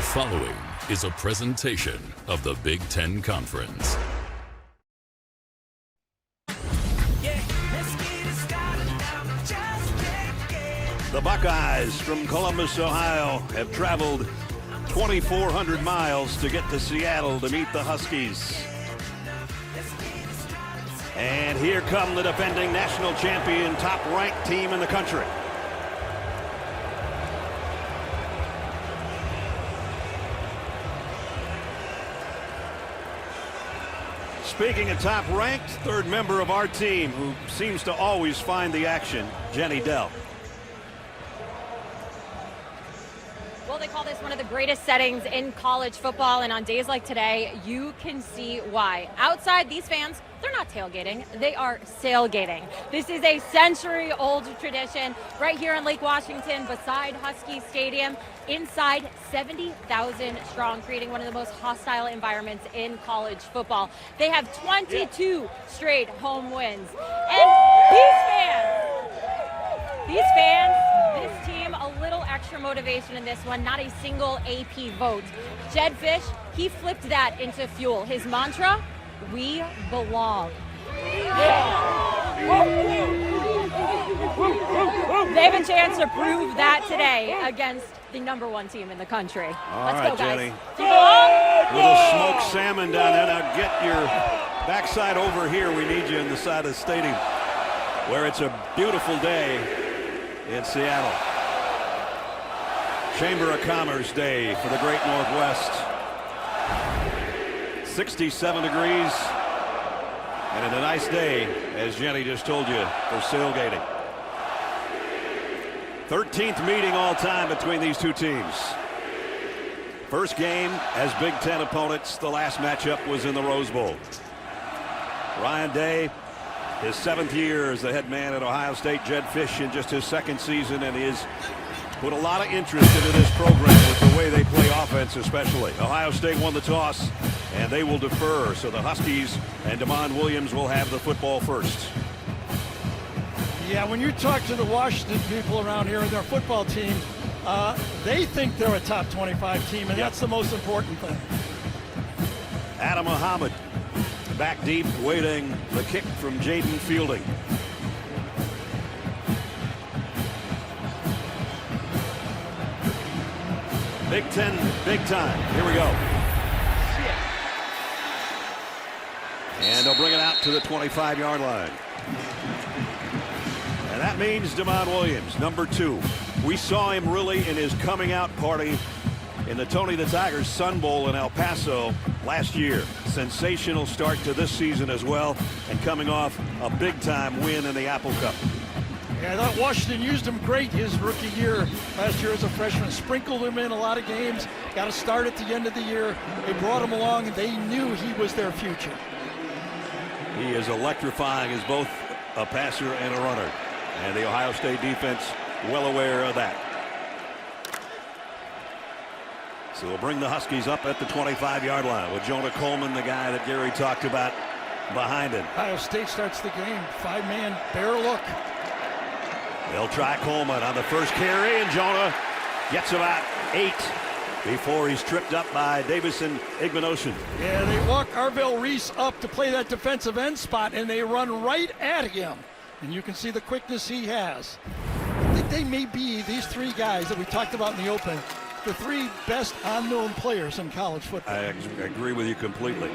The following is a presentation of the Big Ten Conference. The Buckeyes from Columbus, Ohio have traveled 2,400 miles to get to Seattle to meet the Huskies. And here come the defending national champion, top-ranked team in the country. Speaking of top-ranked, third member of our team who seems to always find the action, Jenny Dell. Well, they call this one of the greatest settings in college football, and on days like today, you can see why. Outside, these fans, they're not tailgating, they are sailgating. This is a century-old tradition right here in Lake Washington beside Husky Stadium. Inside, 70,000 strong, creating one of the most hostile environments in college football. They have 22 straight home wins. And these fans, this team, a little extra motivation in this one, not a single AP vote. Jed Fish, he flipped that into fuel. His mantra, we belong. They have a chance to prove that today against the #1 team in the country. Let's go, guys. Jenny. Little smoked salmon down there. Now get your backside over here. We need you in the side of the stadium where it's a beautiful day in Seattle. Chamber of Commerce Day for the Great Northwest. 67 degrees. And a nice day, as Jenny just told you, for sailgating. 13th meeting all time between these two teams. First game as Big Ten opponents. The last matchup was in the Rose Bowl. Ryan Day, his 7th year as the head man at Ohio State. Jed Fish in just his 2nd season, and he has put a lot of interest into this program with the way they play offense especially. Ohio State won the toss, and they will defer, so the Huskies and Damon Williams will have the football first. Yeah, when you talk to the Washington people around here and their football team, they think they're a top 25 team, and that's the most important thing. Adam Muhammad back deep, waiting the kick from Jaden Fielding. Big Ten, big time. Here we go. And they'll bring it out to the 25-yard line. And that means Damon Williams, #2. We saw him really in his coming out party in the Tony the Tiger's Sun Bowl in El Paso last year. Sensational start to this season as well, and coming off a big-time win in the Apple Cup. Yeah, I thought Washington used him great his rookie year last year as a freshman. Sprinkled him in a lot of games. Got a start at the end of the year. They brought him along, and they knew he was their future. He is electrifying as both a passer and a runner. And the Ohio State defense well aware of that. So we'll bring the Huskies up at the 25-yard line with Jonah Coleman, the guy that Gary talked about, behind him. Ohio State starts the game. 5-man, bear look. They'll try Coleman on the first carry, and Jonah gets about 8 before he's tripped up by Davison Igbenogson. Yeah, they walk Arvell Reese up to play that defensive end spot, and they run right at him. And you can see the quickness he has. I think they may be, these 3 guys that we talked about in the open, the 3 best unknown players in college football. I agree with you completely.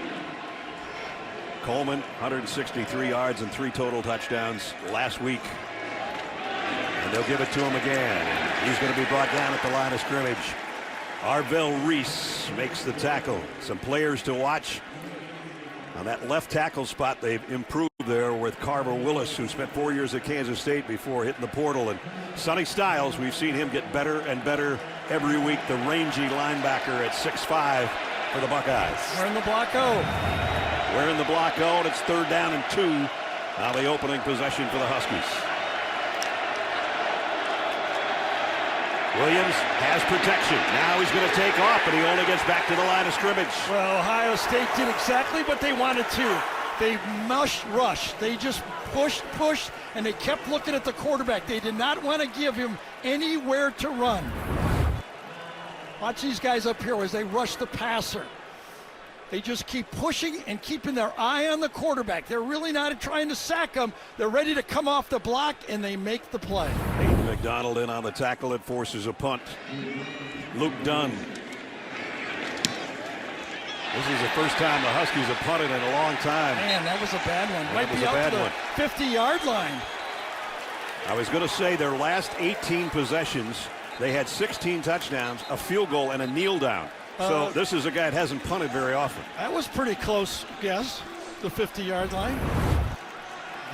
Coleman, 163 yards and 3 total touchdowns last week. And they'll give it to him again. He's going to be brought down at the line of scrimmage. Arvell Reese makes the tackle. Some players to watch on that left tackle spot. They've improved there with Carver Willis, who spent 4 years at Kansas State before hitting the portal. And Sonny Styles, we've seen him get better and better every week. The rangy linebacker at 6'5" for the Buckeyes. We're in the block O. We're in the block O, and it's 3rd down and 2. Now the opening possession for the Huskies. Williams has protection. Now he's going to take off, but he only gets back to the line of scrimmage. Well, Ohio State did exactly what they wanted to. They rushed. They just pushed, and they kept looking at the quarterback. They did not want to give him anywhere to run. Watch these guys up here as they rush the passer. They just keep pushing and keeping their eye on the quarterback. They're really not trying to sack him. They're ready to come off the block, and they make the play. Aiden McDonald in on the tackle. It forces a punt. Luke Dunn. This is the first time the Huskies have punted in a long time. Man, that was a bad one. Might was be a out bad to the one. 50-yard line. I was going to say their last 18 possessions, they had 16 touchdowns, a field goal, and a kneel down. So this is a guy that hasn't punted very often. That was pretty close, guess, the 50-yard line.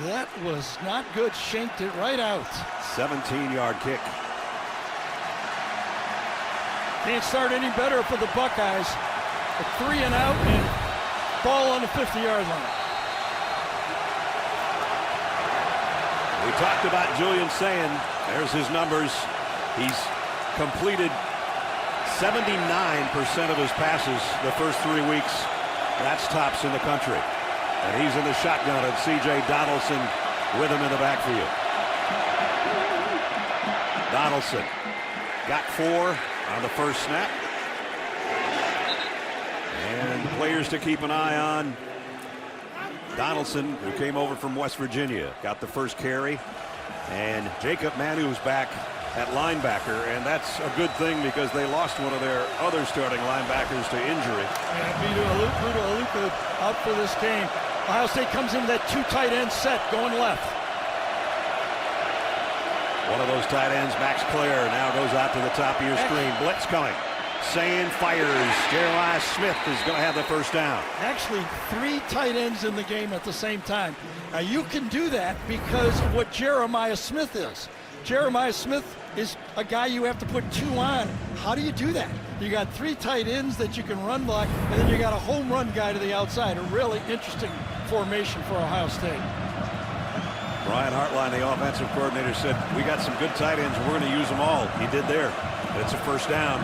That was not good. Shanked it right out. 17-yard kick. Can't start any better for the Buckeyes. A 3 and out and ball on the 50-yard line. We talked about Julian Sayin. There's his numbers. He's completed 79% of his passes the first 3 weeks. That's tops in the country. And he's in the shotgun, and C.J. Donaldson with him in the backfield. Donaldson got 4 on the first snap. And players to keep an eye on. Donaldson, who came over from West Virginia, got the first carry. And Jacob Manu's back at linebacker, and that's a good thing because they lost one of their other starting linebackers to injury. Yeah, Buda Aluka out for this game. Ohio State comes in that 2 tight end set going left. One of those tight ends, Max Clare, now goes out to the top of your screen. Blitz coming. Sayin fires. Jeremiah Smith is going to have the first down. Actually, 3 tight ends in the game at the same time. Now, you can do that because of what Jeremiah Smith is. Jeremiah Smith is a guy you have to put 2 on. How do you do that? You got 3 tight ends that you can run block, and then you got a home run guy to the outside. A really interesting formation for Ohio State. Brian Hartline, the offensive coordinator, said, we got some good tight ends, and we're going to use them all. He did there. It's a first down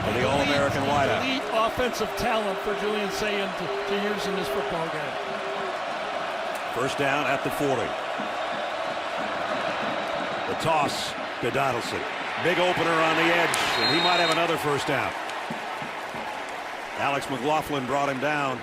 for the All-American wideout. Elite offensive talent for Julian Sayin to use in this football game. First down at the 40. The toss to Donaldson. Big opener on the edge, and he might have another first down. Alex McLaughlin brought him down.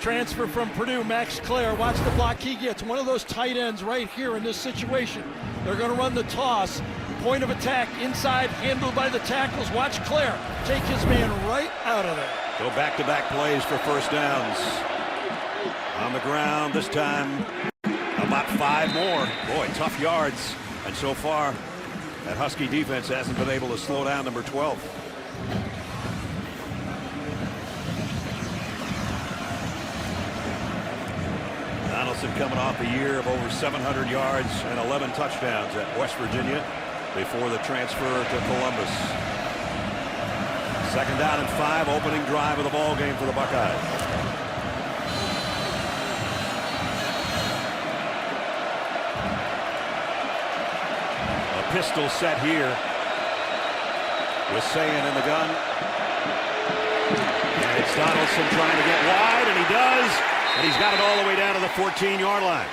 Transfer from Purdue, Max Clare. Watch the block he gets. One of those tight ends right here in this situation. They're going to run the toss. Point of attack inside, handled by the tackles. Watch Clare take his man right out of there. Go back-to-back plays for first downs. On the ground this time, about 5 more. Boy, tough yards. And so far, that Husky defense hasn't been able to slow down number 12. Donaldson coming off a year of over 700 yards and 11 touchdowns at West Virginia before the transfer to Columbus. Second down and 5, opening drive of the ball game for the Buckeyes. A pistol set here with Sayin in the gun. And it's Donaldson trying to get wide, and he does. And he's got it all the way down to the 14-yard line.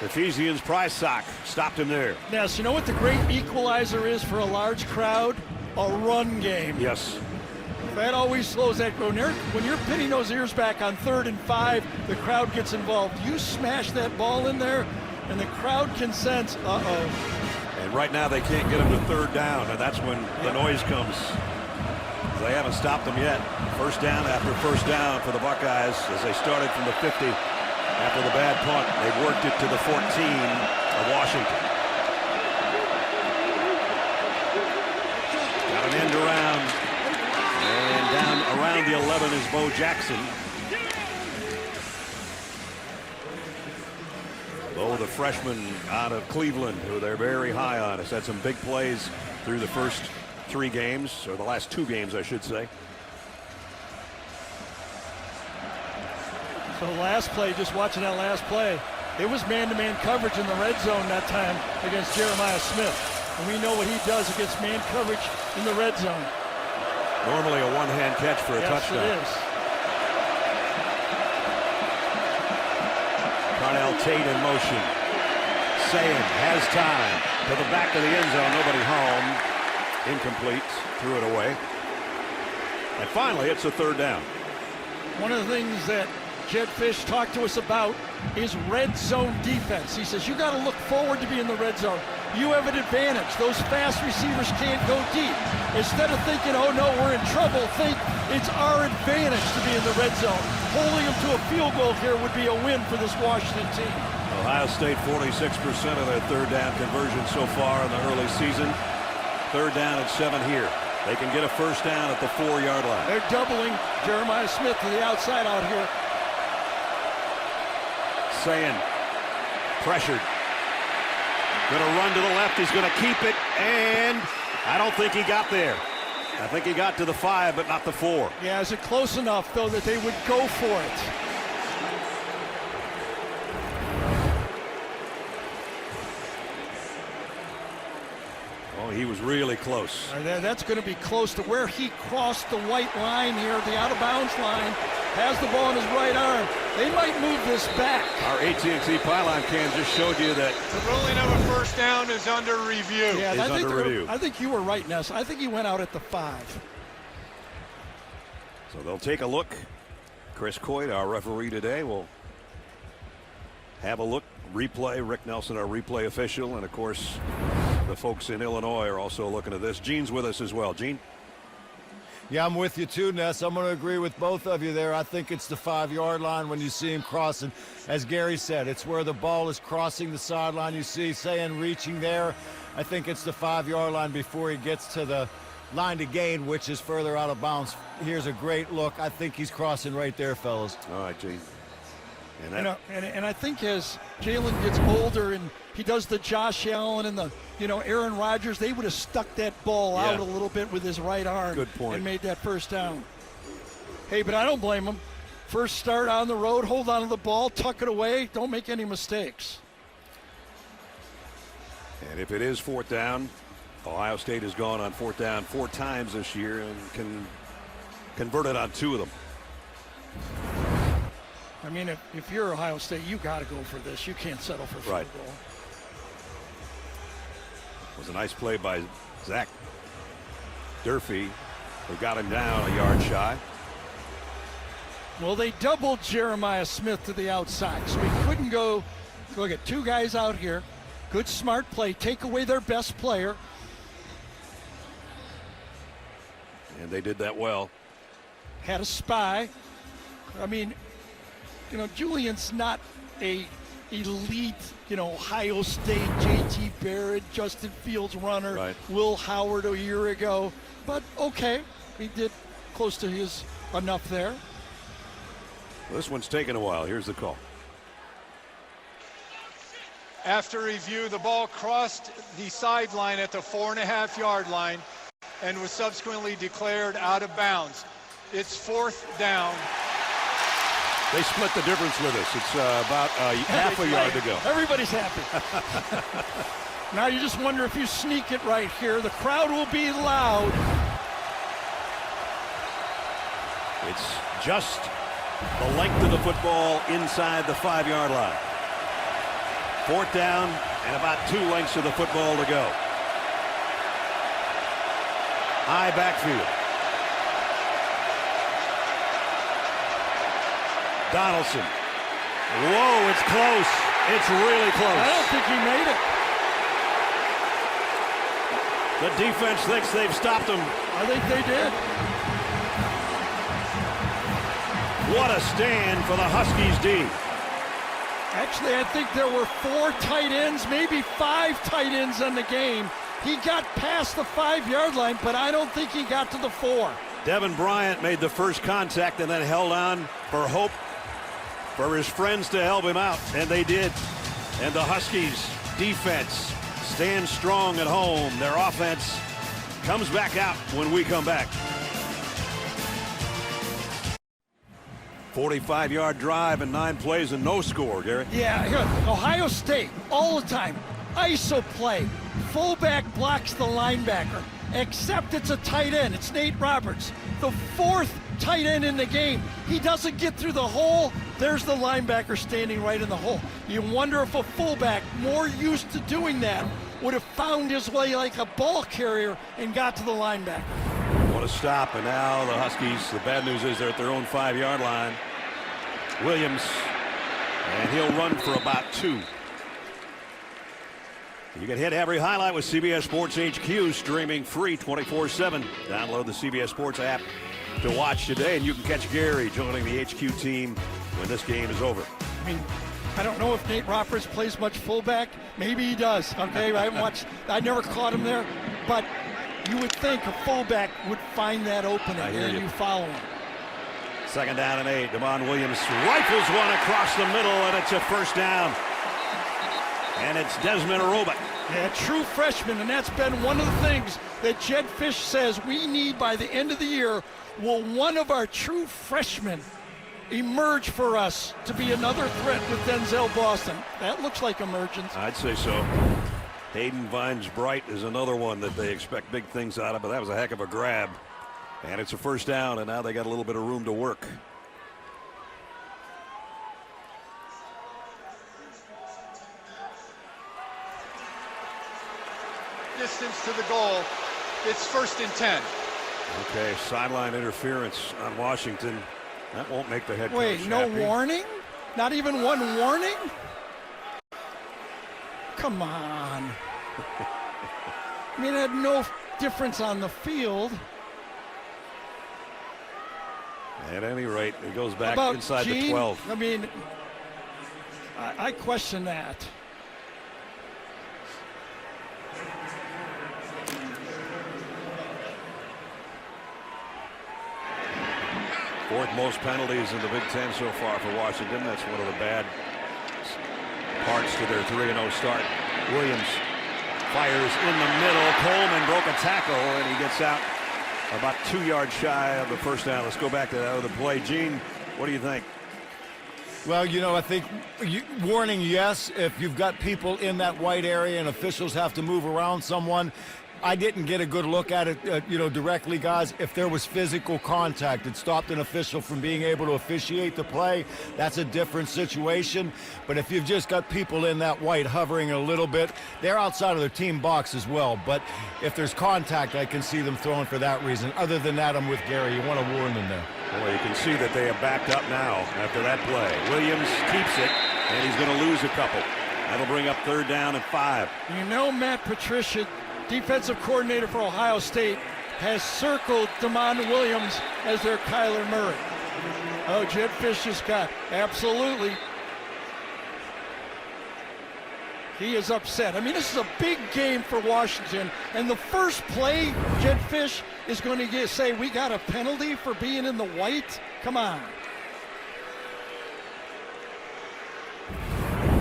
Ephesians Price sock stopped him there. Yes, you know what the great equalizer is for a large crowd? A run game. Yes. That always slows that growth. When you're pinning those ears back on 3rd and 5, the crowd gets involved. You smash that ball in there, and the crowd can sense, uh-oh. And right now they can't get him to 3rd down, and that's when the noise comes. They haven't stopped them yet. First down after first down for the Buckeyes as they started from the 50 after the bad punt. They've worked it to the 14 of Washington. Got an end around. And down around the 11 is Bo Jackson. Bo, the freshman out of Cleveland, who they're very high on, has had some big plays through the first 3 games, or the last 2 games, I should say. So last play, just watching that last play, it was man-to-man coverage in the red zone that time against Jeremiah Smith. And we know what he does against man coverage in the red zone. Normally a one-hand catch for a touchdown. Yes, it is. Carnell Tate in motion. Sayin has time to the back of the end zone. Nobody home. Incomplete. Threw it away. And finally, it's a third down. One of the things that Jed Fish talked to us about is red zone defense. He says you got to look forward to be in the red zone. You have an advantage. Those fast receivers can't go deep. Instead of thinking, oh no, we're in trouble, think it's our advantage to be in the red zone. Holding them to a field goal here would be a win for this Washington team. Ohio State 46% of their third down conversion so far in the early season. Third down and 7 here. They can get a first down at the 4-yard line. They're doubling Jeremiah Smith to the outside out here. Sayin pressured. Gonna run to the left. He's gonna keep it, and I don't think he got there. I think he got to the 5, but not the 4. Yeah, is it close enough, though, that they would go for it? Oh, he was really close. That's going to be close to where he crossed the white line here, the out-of-bounds line. Has the ball in his right arm. They might move this back. Our AT&T pylon cam just showed you that The ruling of a first down is under review. Yeah, is under review. I think you were right, Ness. I think he went out at the 5. So they'll take a look. Chris Coit, our referee today, will have a look, replay. Rick Nelson, our replay official, and of course, the folks in Illinois are also looking at this. Gene's with us as well. Gene? Yeah, I'm with you too, Ness. I'm going to agree with both of you there. I think it's the 5-yard line when you see him crossing. As Gary said, it's where the ball is crossing the sideline. You see Sayin reaching there. I think it's the 5-yard line before he gets to the line to gain, which is further out of bounds. Here's a great look. I think he's crossing right there, fellas. All right, Gene. And I think as Jalen gets older and he does the Josh Allen and the Aaron Rodgers, they would have stuck that ball out a little bit with his right arm. Good point. And made that first down. Hey, but I don't blame him. First start on the road, hold on to the ball, tuck it away, don't make any mistakes. And if it is 4th down, Ohio State has gone on 4th down 4 times this year and can convert it on 2 of them. I mean, if you're Ohio State, you got to go for this. You can't settle for field goal. It was a nice play by Zach Durfee, who got him down a yard shy. Well, they doubled Jeremiah Smith to the outside, so he couldn't go. Look at 2 guys out here. Good, smart play. Take away their best player. And they did that well. Had a spy. I mean, Julian's not a elite, Ohio State, J.T. Barrett, Justin Fields runner, right. Will Howard a year ago. But okay, he did close to his enough there. This one's taken a while. Here's the call. After review, the ball crossed the sideline at the 4.5-yard line and was subsequently declared out of bounds. It's 4th down. They split the difference with us. It's about half a yard to go. Everybody's happy. Now you just wonder if you sneak it right here. The crowd will be loud. It's just the length of the football inside the 5-yard line. 4th down and about 2 lengths of the football to go. High backfield. Donaldson. Whoa, it's close. It's really close. I don't think he made it. The defense thinks they've stopped him. I think they did. What a stand for the Huskies D. Actually, I think there were 4 tight ends, maybe 5 tight ends in the game. He got past the 5-yard line, but I don't think he got to the 4. Devin Bryant made the first contact and then held on for hope for his friends to help him out, and they did. And the Huskies defense stands strong at home. Their offense comes back out when we come back. 45-yard drive and 9 plays and no score, Gary. Yeah, here, Ohio State, all the time, ISO play. Fullback blocks the linebacker, except it's a tight end. It's Nate Roberts, the 4th tight end in the game. He doesn't get through the hole. There's the linebacker standing right in the hole. You wonder if a fullback more used to doing that would have found his way like a ball carrier and got to the linebacker. One to stop, and now the Huskies, the bad news is they're at their own 5-yard line. Williams, and he'll run for about 2. You can hit every highlight with CBS Sports HQ, streaming free 24/7. Download the CBS Sports app to watch today, and you can catch Gary joining the HQ team when this game is over. I mean, I don't know if Nate Roberts plays much fullback. Maybe he does. Okay, I haven't watched. I never caught him there, but you would think a fullback would find that opening, and you follow him. 2nd down and 8. Damon Williams rifles one across the middle, and it's a first down. And it's Desmond Robick. Yeah, true freshman, and that's been one of the things that Jed Fish says we need by the end of the year. Will one of our true freshmen emerge for us to be another threat with Denzel Boston? That looks like emergence. I'd say so. Hayden Vines-Bright is another one that they expect big things out of, but that was a heck of a grab. And it's a first down, and now they got a little bit of room to work. Distance to the goal. It's 1st and 10. Okay, sideline interference on Washington. That won't make the head coach Wait, no happy. warning? Not even one warning? Come on. I mean, it had no difference on the field. At any rate, it goes back About inside Gene, the 12. I mean, I question that. Fourth most penalties in the Big Ten so far for Washington. That's one of the bad parts to their 3-0 start. Williams fires in the middle. Coleman broke a tackle, and he gets out about 2 yards shy of the first down. Let's go back to that other play. Gene, what do you think? Well, you know, I think warning, yes, if you've got people in that white area and officials have to move around someone. I didn't get a good look at it, directly, guys. If there was physical contact, it stopped an official from being able to officiate the play. That's a different situation. But if you've just got people in that white hovering a little bit, they're outside of their team box as well. But if there's contact, I can see them throwing for that reason. Other than that, I'm with Gary. You want to warn them there. Boy, you can see that they have backed up now after that play. Williams keeps it, and he's going to lose a couple. That'll bring up 3rd down and 5. You know, Matt Patricia, defensive coordinator for Ohio State, has circled Damon Williams as their Kyler Murray. Oh, Jed Fish just got absolutely. He is upset. I mean, this is a big game for Washington, and the first play, Jed Fish is going to say we got a penalty for being in the white. Come on.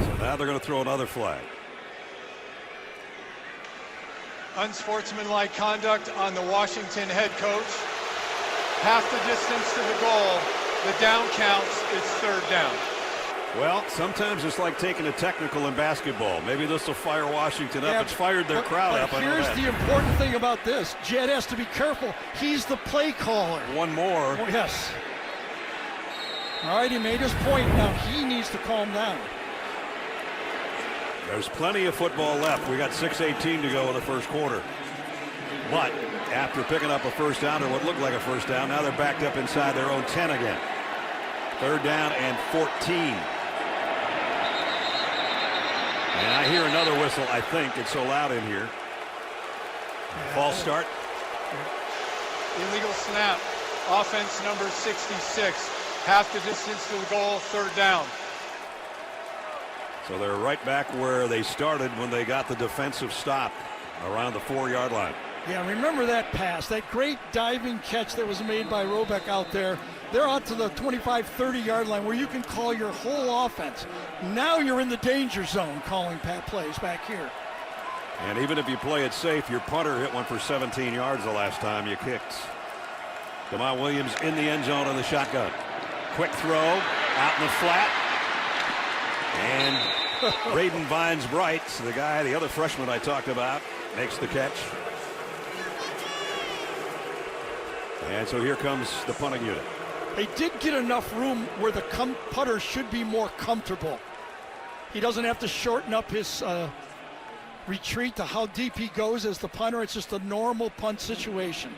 So now they're going to throw another flag. Unsportsmanlike conduct on the Washington head coach. Half the distance to the goal. The down counts. It's 3rd down. Well, sometimes it's like taking a technical in basketball. Maybe this will fire Washington up. It's fired their crowd up. But here's the important thing about this. Jed has to be careful. He's the play caller. One more. Oh, yes. All right, he made his point. Now he needs to calm down. There's plenty of football left. We got 6:18 to go in the first quarter. But after picking up a first down, or what looked like a first down, now they're backed up inside their own 10 again. 3rd down and 14. And I hear another whistle. I think it's so loud in here. False start. Illegal snap. Offense number 66. Half the distance to the goal. 3rd down. So they're right back where they started when they got the defensive stop around the 4-yard line. Yeah, remember that pass, that great diving catch that was made by Robick out there. They're out to the 25, 30-yard line where you can call your whole offense. Now you're in the danger zone calling plays back here. And even if you play it safe, your punter hit one for 17 yards the last time you kicked. Damon Williams in the end zone on the shotgun. Quick throw out in the flat. And Braden Vines-Bright, the other freshman I talked about, makes the catch. And so here comes the punting unit. They did get enough room where the putter should be more comfortable. He doesn't have to shorten up his retreat to how deep he goes as the punter. It's just a normal punt situation.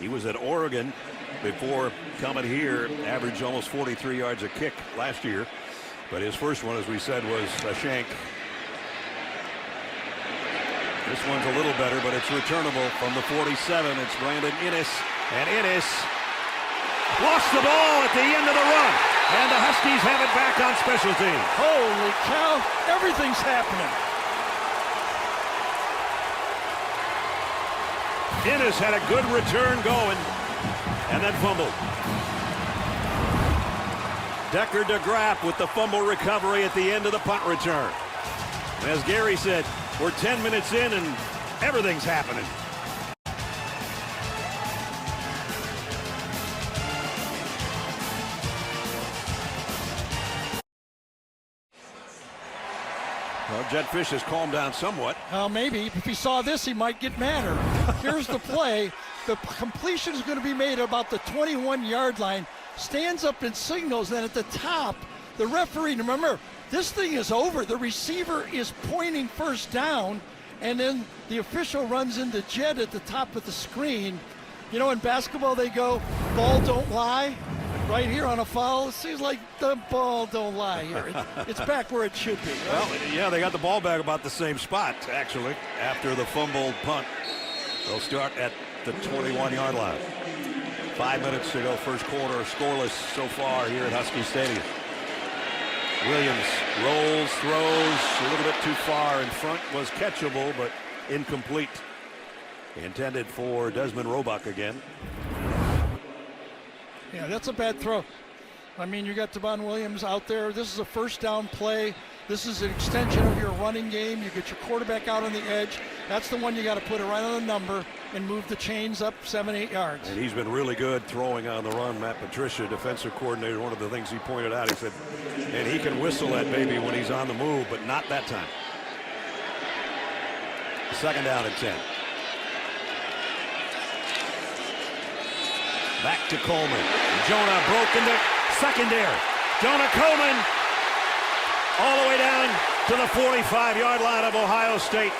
He was at Oregon before coming here, averaged almost 43 yards a kick last year. But his first one, as we said, was a shank. This one's a little better, but it's returnable from the 47. It's Brandon Innes, and Innes lost the ball at the end of the run. And the Huskies have it back on special teams. Holy cow, everything's happening. Innes had a good return going and then fumbled. Decker DeGraff with the fumble recovery at the end of the punt return. And as Gary said, we're 10 minutes in and everything's happening. Well, Jed Fish has calmed down somewhat. Well, maybe. If he saw this, he might get madder. Here's the play. The completion is going to be made about the 21-yard line. Stands up and signals. Then at the top, the referee, remember, this thing is over. The receiver is pointing first down, and then the official runs into Jed at the top of the screen. You know, in basketball, they go, ball don't lie. Right here on a foul, it seems like the ball don't lie here. It's back where it should be. Right? Well, yeah, they got the ball back about the same spot, actually, after the fumbled punt. They'll start at the 21-yard line. 5 minutes to go, first quarter, scoreless so far here at Husky Stadium. Williams rolls, throws, a little bit too far in front, was catchable, but incomplete. Intended for Desmond Roebuck again. Yeah, that's a bad throw. I mean, you got Devon Williams out there. This is a first down play. This is an extension of your running game. You get your quarterback out on the edge. That's the one you got to put it right on the number and move the chains up 7-8 yards. And he's been really good throwing on the run. Matt Patricia, defensive coordinator, one of the things he pointed out, he said, and he can whistle that baby when he's on the move, but not that time. Second down and 10. Back to Coleman. Jonah broke into secondary. Jonah Coleman all the way down to the 45-yard line of Ohio State.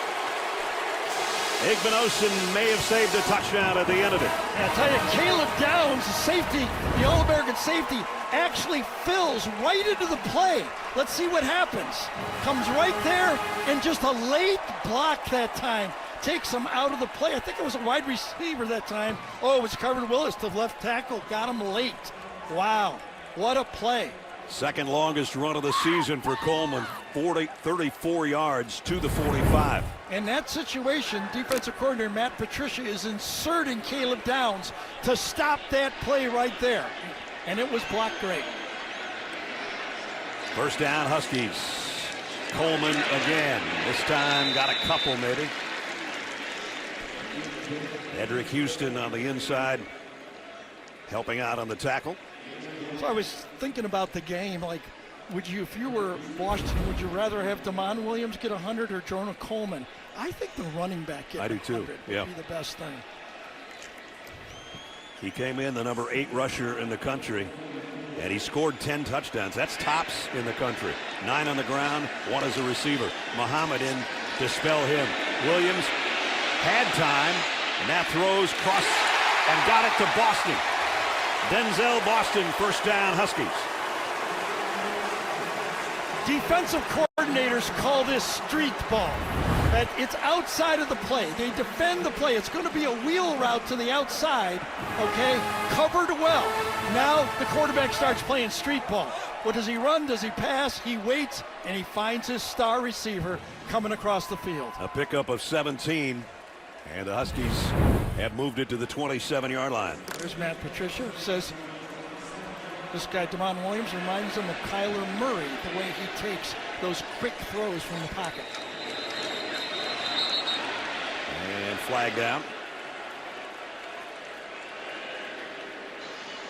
Igbenogson may have saved a touchdown at the end of it. I tell you, Caleb Downs, the safety, the All-American safety, actually fills right into the play. Let's see what happens. Comes right there, and just a late block that time takes him out of the play. I think it was a wide receiver that time. Oh, it was Carter Willis, the left tackle. Got him late. Wow, what a play. Second longest run of the season for Coleman, 34 yards to the 45. In that situation, defensive coordinator Matt Patricia is inserting Caleb Downs to stop that play right there. And it was blocked great. First down, Huskies. Coleman again. This time got a couple maybe. Edric Houston on the inside, helping out on the tackle. So I was thinking about the game, like, would you, if you were Washington, would you rather have Damon Williams get 100 or Jonah Coleman? I think the running back get 100 would be the best thing. He came in the number 8 rusher in the country, and he scored 10 touchdowns. That's tops in the country. 9 on the ground, 1 as a receiver. Muhammad in to spell him. Williams had time, and that throws cross and got it to Boston. Denzel Boston, first down, Huskies. Defensive coordinators call this street ball. That it's outside of the play. They defend the play. It's going to be a wheel route to the outside, okay? Covered well. Now the quarterback starts playing street ball. What does he run? Does he pass? He waits, and he finds his star receiver coming across the field. A pickup of 17, and the Huskies have moved it to the 27-yard line. There's Matt Patricia. Says this guy, Damon Williams, reminds him of Kyler Murray, the way he takes those quick throws from the pocket. And flag down.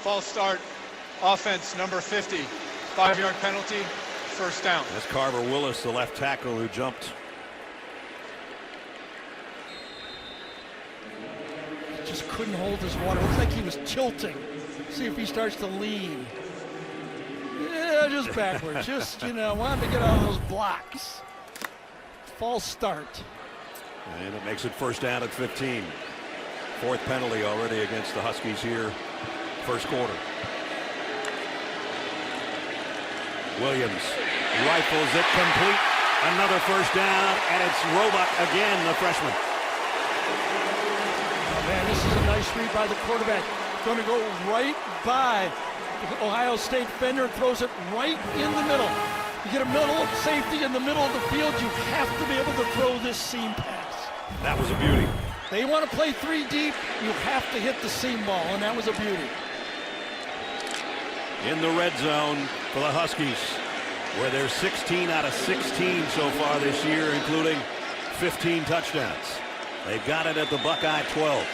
False start, offense number 50. 5-yard penalty, first down. That's Carver Willis, the left tackle, who jumped. Just couldn't hold his water. Looks like he was tilting. See if he starts to lean. Yeah, just backwards. Just, wanted to get out of those blocks. False start. And it makes it first down at 15. Fourth penalty already against the Huskies here, first quarter. Williams rifles it complete. Another first down, and it's Roebuck again, the freshman. Oh man, this is a nice read by the quarterback. Going to go right by the Ohio State defender, throws it right in the middle. You get a middle safety in the middle of the field, you have to be able to throw this seam pass. That was a beauty. They want to play 3 deep, you have to hit the seam ball, and that was a beauty. In the red zone for the Huskies, where they're 16 out of 16 so far this year, including 15 touchdowns. They've got it at the Buckeye 12.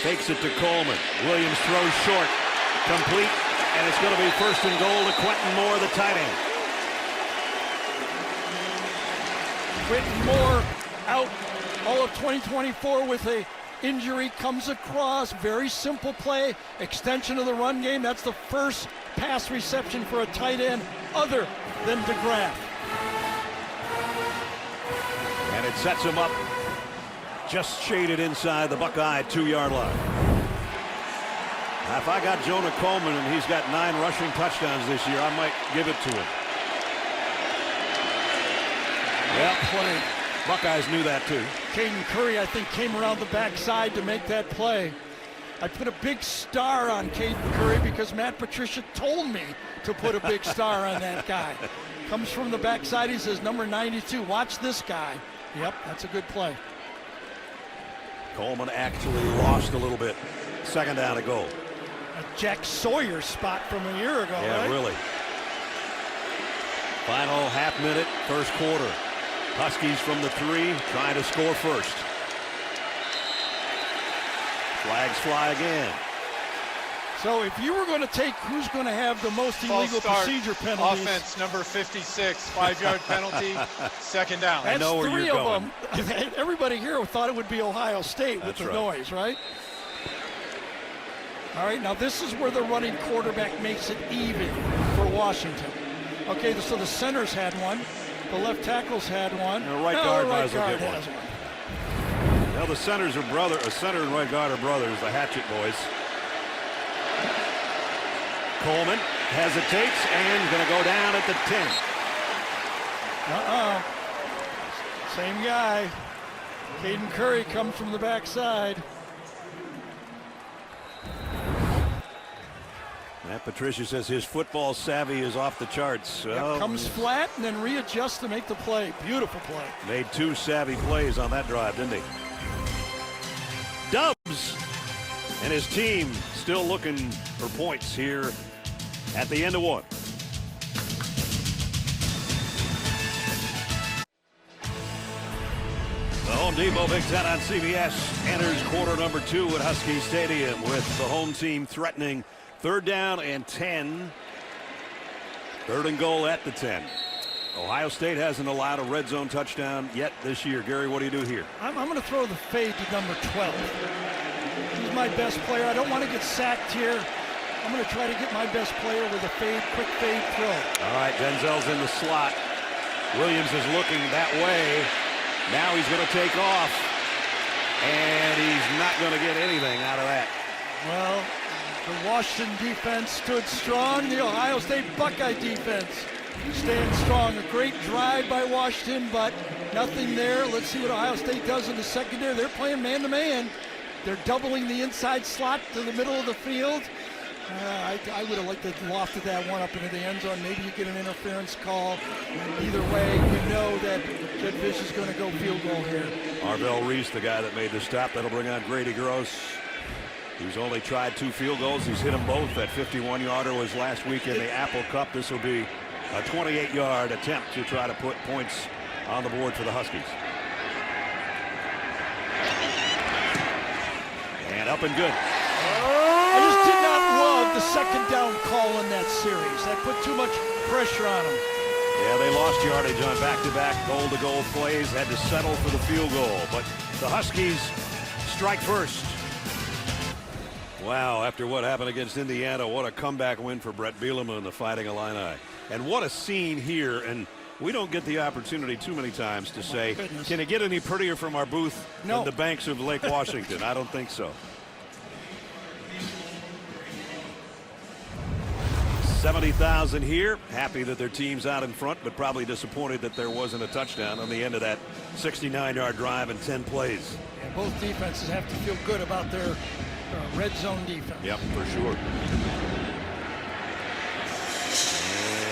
Fakes it to Coleman. Williams throws short, complete, and it's going to be first and goal to Quentin Moore, the tight end. Quentin Moore out all of 2024 with a injury, comes across, very simple play, extension of the run game. That's the first pass reception for a tight end other than DeGraff. And it sets him up just shaded inside the Buckeye 2-yard line. Now, if I got Jonah Coleman and he's got 9 rushing touchdowns this year, I might give it to him. Well, Play. Buckeyes knew that too. Caden Curry, I think, came around the backside to make that play. I put a big star on Caden Curry because Matt Patricia told me to put a big star on that guy. Comes from the backside, he says, number 92, watch this guy. Yep, that's a good play. Coleman actually lost a little bit. Second down to go. A Jack Sawyer spot from a year ago, Yeah, right? really. Final half minute, first quarter. Huskies from the 3, trying to score first. Flags fly again. So if you were going to take who's going to have the most False illegal start. procedure penalties, Offense number 56, 5-yard penalty, second down. that's know where 3 you're of going. them. Everybody here thought it would be Ohio State with That's the right. noise, right? All right, now this is where the running quarterback makes it even for Washington. Okay, so the centers had one, the left tackles had one. The right now guard the might right as well guard get has one. Well, the centers are a center and right guard are brothers, the Hatchet boys. Coleman hesitates and going to go down at the 10. Same guy. Caden Curry comes from the backside. Matt Patricia says his football savvy is off the charts. Well, Comes flat and then readjusts to make the play. Beautiful play. made 2 savvy plays on that drive, didn't he? Dubs and his team still looking for points here at the end of 1. The Home Depot Big Ten on CBS enters quarter number 2 at Husky Stadium with the home team threatening 3rd down and 10. 3rd and goal at the 10. Ohio State hasn't allowed a red zone touchdown yet this year. Gary, what do you do here? I'm going to throw the fade to number 12. He's my best player. I don't want to get sacked here. I'm going to try to get my best player with a fade, quick fade throw. All right, Denzel's in the slot. Williams is looking that way. Now he's going to take off. And he's not going to get anything out of that. Well, the Washington defense stood strong. The Ohio State Buckeye defense stands strong. A great drive by Washington, but nothing there. Let's see what Ohio State does in the secondary. They're playing man-to-man. They're doubling the inside slot to the middle of the field. I would have liked to have lofted that one up into the end zone. Maybe you get an interference call. Either way, you know that Jed Fish is going to go field goal here. Arvell Reese, the guy that made the stop. That'll bring on Grady Gross. He's only tried 2 field goals. He's hit them both. That 51-yarder was last week in the Apple Cup. This will be a 28-yard attempt to try to put points on the board for the Huskies. And up and good. I just did not love the second down call in that series. That put too much pressure on them. Yeah, they lost yardage on back-to-back goal-to-goal plays. Had to settle for the field goal. But the Huskies strike first. Wow, after what happened against Indiana, what a comeback win for Brett Bielema and the Fighting Illini. And what a scene here. And We don't get the opportunity too many times to say, goodness. can it get any prettier from our booth No. than the banks of Lake Washington? I don't think so. 70,000 here. Happy that their team's out in front, but probably disappointed that there wasn't a touchdown on the end of that 69-yard drive in 10 plays. And both defenses have to feel good about their red zone defense. Yep, for sure.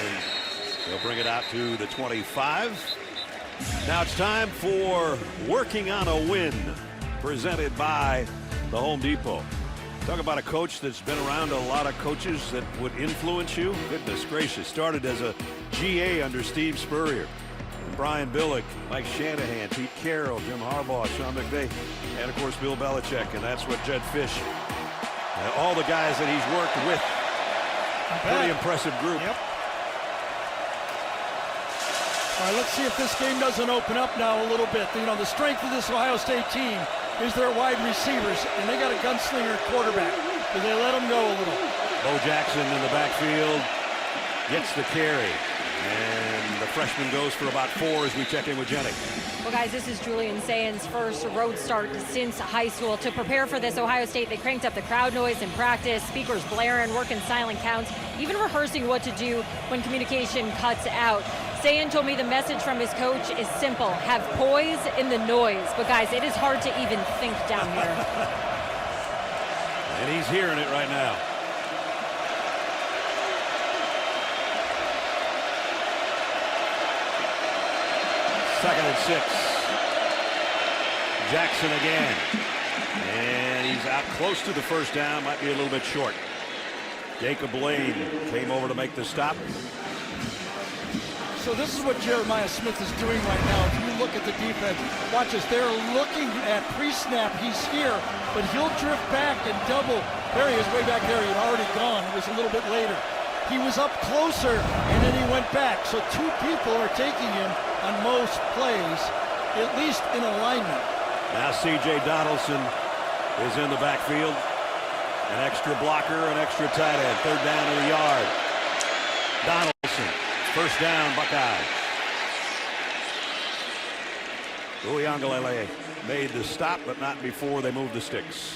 And they'll bring it out to the 25. Now it's time for Working on a Win, presented by the Home Depot. Talk about a coach that's been around a lot of coaches that would influence you. Goodness gracious. Started as a GA under Steve Spurrier. And Brian Billick, Mike Shanahan, Pete Carroll, Jim Harbaugh, Sean McVay, and of course Bill Belichick. And that's what Jed Fish, all the guys that he's worked with. Pretty impressive group. Yep. All right, let's see if this game doesn't open up now a little bit. You know, the strength of this Ohio State team is their wide receivers, and they got a gunslinger quarterback. Do they let them go a little? Bo Jackson in the backfield gets the carry. And the freshman goes for about 4 as we check in with Jenny. Well, guys, this is Julian Sayen's first road start since high school. To prepare for this, Ohio State, they cranked up the crowd noise in practice, speakers blaring, working silent counts, even rehearsing what to do when communication cuts out. Sayen told me the message from his coach is simple: have poise in the noise. But guys, it is hard to even think down here. And he's hearing it right now. Second and 6. Jackson again. And he's out close to the first down. Might be a little bit short. Jacob Lane came over to make the stop. So this is what Jeremiah Smith is doing right now. If you look at the defense, watch this. They're looking at pre-snap. He's here, but he'll drift back and double. There he is, way back there. He had already gone. It was a little bit later. He was up closer, and then he went back. So 2 people are taking him on most plays, at least in alignment. Now C.J. Donaldson is in the backfield. An extra blocker, an extra tight end. Third down to the yard. Donaldson. First down, Buckeyes. Uiagalelei made the stop, but not before they moved the sticks.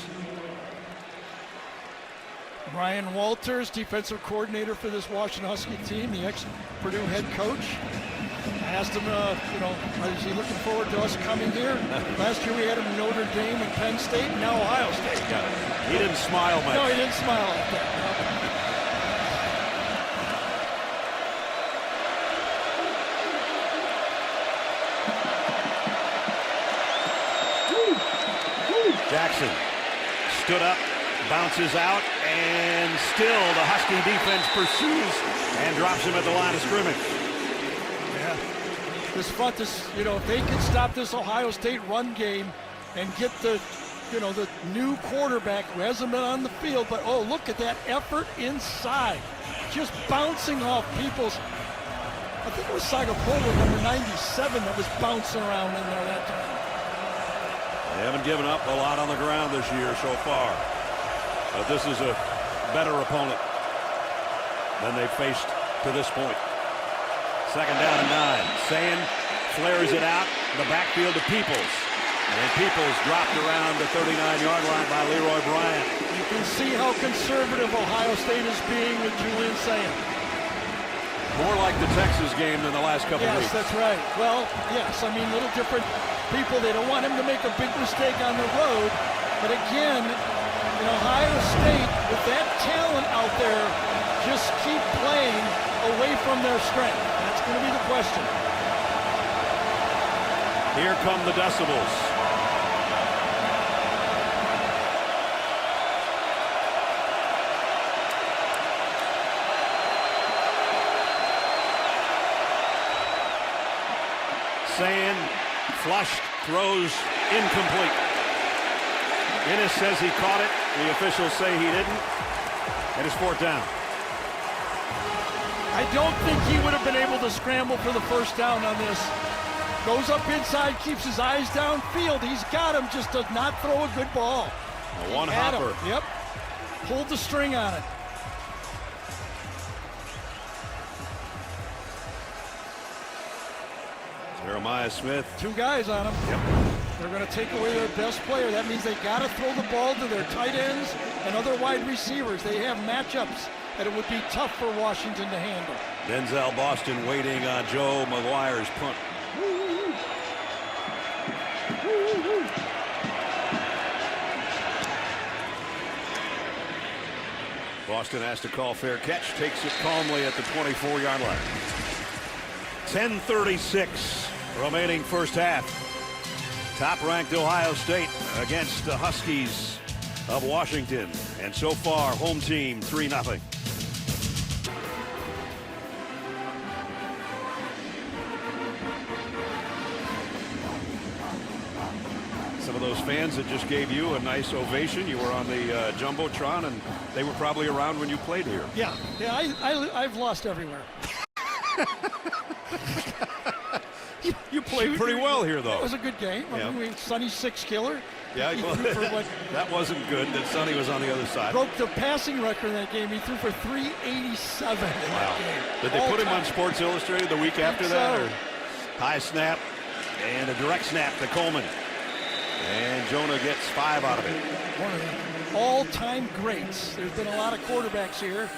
Ryan Walters, defensive coordinator for this Washington Husky team, the ex-Purdue head coach. I asked him, is he looking forward to us coming here? Last year we had him in Notre Dame and Penn State, and now Ohio State. Yeah. He didn't smile much. No, he didn't smile like that. No. Jackson stood up, bounces out, and still the Husky defense pursues and drops him at the line of scrimmage. Yeah. This front is, if they can stop this Ohio State run game and get the new quarterback who hasn't been on the field, but oh, look at that effort inside. Just bouncing off people's, I think it was Sagapolo, number 97, that was bouncing around in there that time. They haven't given up a lot on the ground this year so far. But this is a better opponent than they've faced to this point. Second down and 9. Sayen flares it out. The backfield to Peoples. And Peoples dropped around the 39-yard line by Leroy Bryant. You can see how conservative Ohio State is being with Julian Sayen. More like the Texas game than the last couple weeks. Yes, that's right. Well, yes, I mean, little different people. They don't want him to make a big mistake on the road. But again, in Ohio State, with that talent out there, just keep playing away from their strength. That's going to be the question. Here come the decibels. Sayen flushed, throws incomplete. Ennis says he caught it. The officials say he didn't. And it's 4th down. I don't think he would have been able to scramble for the first down on this. Goes up inside, keeps his eyes downfield. He's got him, just does not throw a good ball. A one-hopper. Yep. Pulled the string on it. Jeremiah Smith. 2 guys on them. Yep. They're going to take away their best player. That means they got to throw the ball to their tight ends and other wide receivers. They have matchups that it would be tough for Washington to handle. Denzel Boston waiting on Joe McGuire's punt. Boston has to call fair catch, takes it calmly at the 24-yard line. 10:36 remaining first half. Top-ranked Ohio State against the Huskies of Washington. And so far, home team 3-0. Some of those fans that just gave you a nice ovation. You were on the Jumbotron, and they were probably around when you played here. Yeah, I've lost everywhere. You played pretty well here, though. It was a good game. Yeah. I mean, Sonny's 6 killer. Yeah, he threw for what, that wasn't good. That Sonny was on the other side. broke the passing record in that game. He threw for 387 in that game. Did they put him on Sports Illustrated the week after that? So. Or high snap and a direct snap to Coleman. And Jonah gets 5 out of it. One of the all-time greats. There's been a lot of quarterbacks here.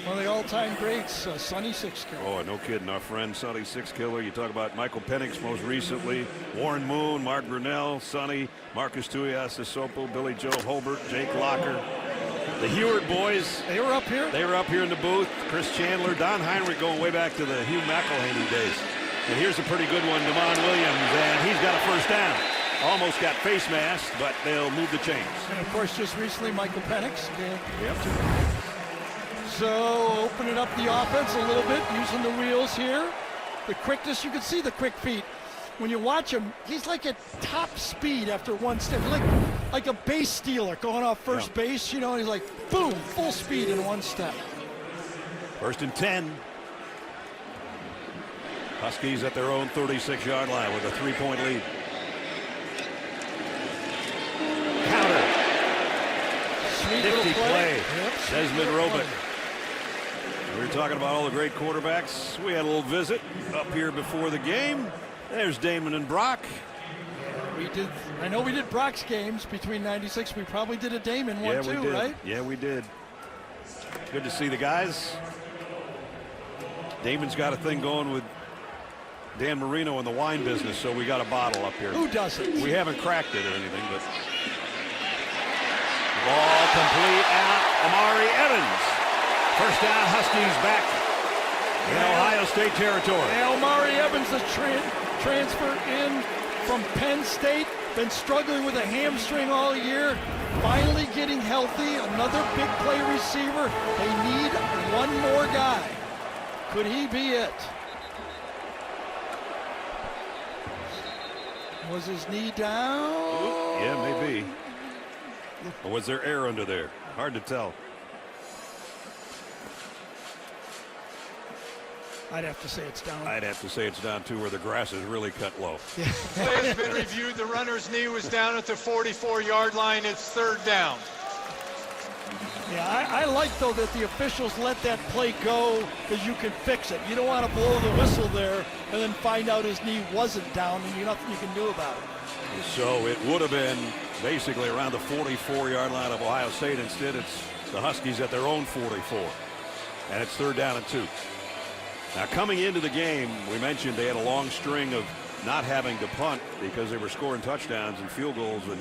One of the all-time greats, Sonny 6 killer. Oh, no kidding. Our friend Sonny 6 killer. You talk about Michael Penix most recently, Warren Moon, Mark Brunell, Sonny, Marcus Tuyas, Sopo, Billy Joe Holbert, Jake Locker. The Heward boys. They were up here? They were up here in the booth. Chris Chandler, Don Heinrich going way back to the Hugh McElhaney days. And here's a pretty good one, Damon Williams, and he's got a first down. Almost got face masked, but they'll move the chains. And of course, just recently, Michael Penix. Yep. So open it up the offense a little bit, using the wheels here. The quickness, you can see the quick feet. When you watch him, he's like at top speed after one step. Like a base stealer going off first base, you know, and he's like, boom, full speed in one step. 1st and 10. Huskies at their own 36-yard line with a 3-point lead. Counter. Sweet Nifty little play. Yep, Desmond Robick. We were talking about all the great quarterbacks. We had a little visit up here before the game. There's Damon and Brock. We did. I know we did Brock's games between '96. We probably did a Damon one too, did. right? Yeah, we did. Good to see the guys. Damon's got a thing going with Dan Marino in the wine business, so we got a bottle up here. Who doesn't? We haven't cracked it or anything, but ball complete out. Amari Evans. First down, Huskies back in Ohio State territory. And Amari Evans, the transfer in from Penn State, been struggling with a hamstring all year. Finally getting healthy. Another big play receiver. They need one more guy. Could he be it? Was his knee down? Ooh, yeah, maybe. Or was there air under there? Hard to tell. I'd have to say it's down. I'd have to say it's down too, where the grass is really cut low. Play has been reviewed. The runner's knee was down at the 44-yard line. It's 3rd down. Yeah, I like, though, that the officials let that play go because you can fix it. You don't want to blow the whistle there and then find out his knee wasn't down and there's nothing you can do about it. So it would have been basically around the 44-yard line of Ohio State. Instead, it's the Huskies at their own 44. And it's 3rd down and 2. Now, coming into the game, we mentioned they had a long string of not having to punt because they were scoring touchdowns and field goals and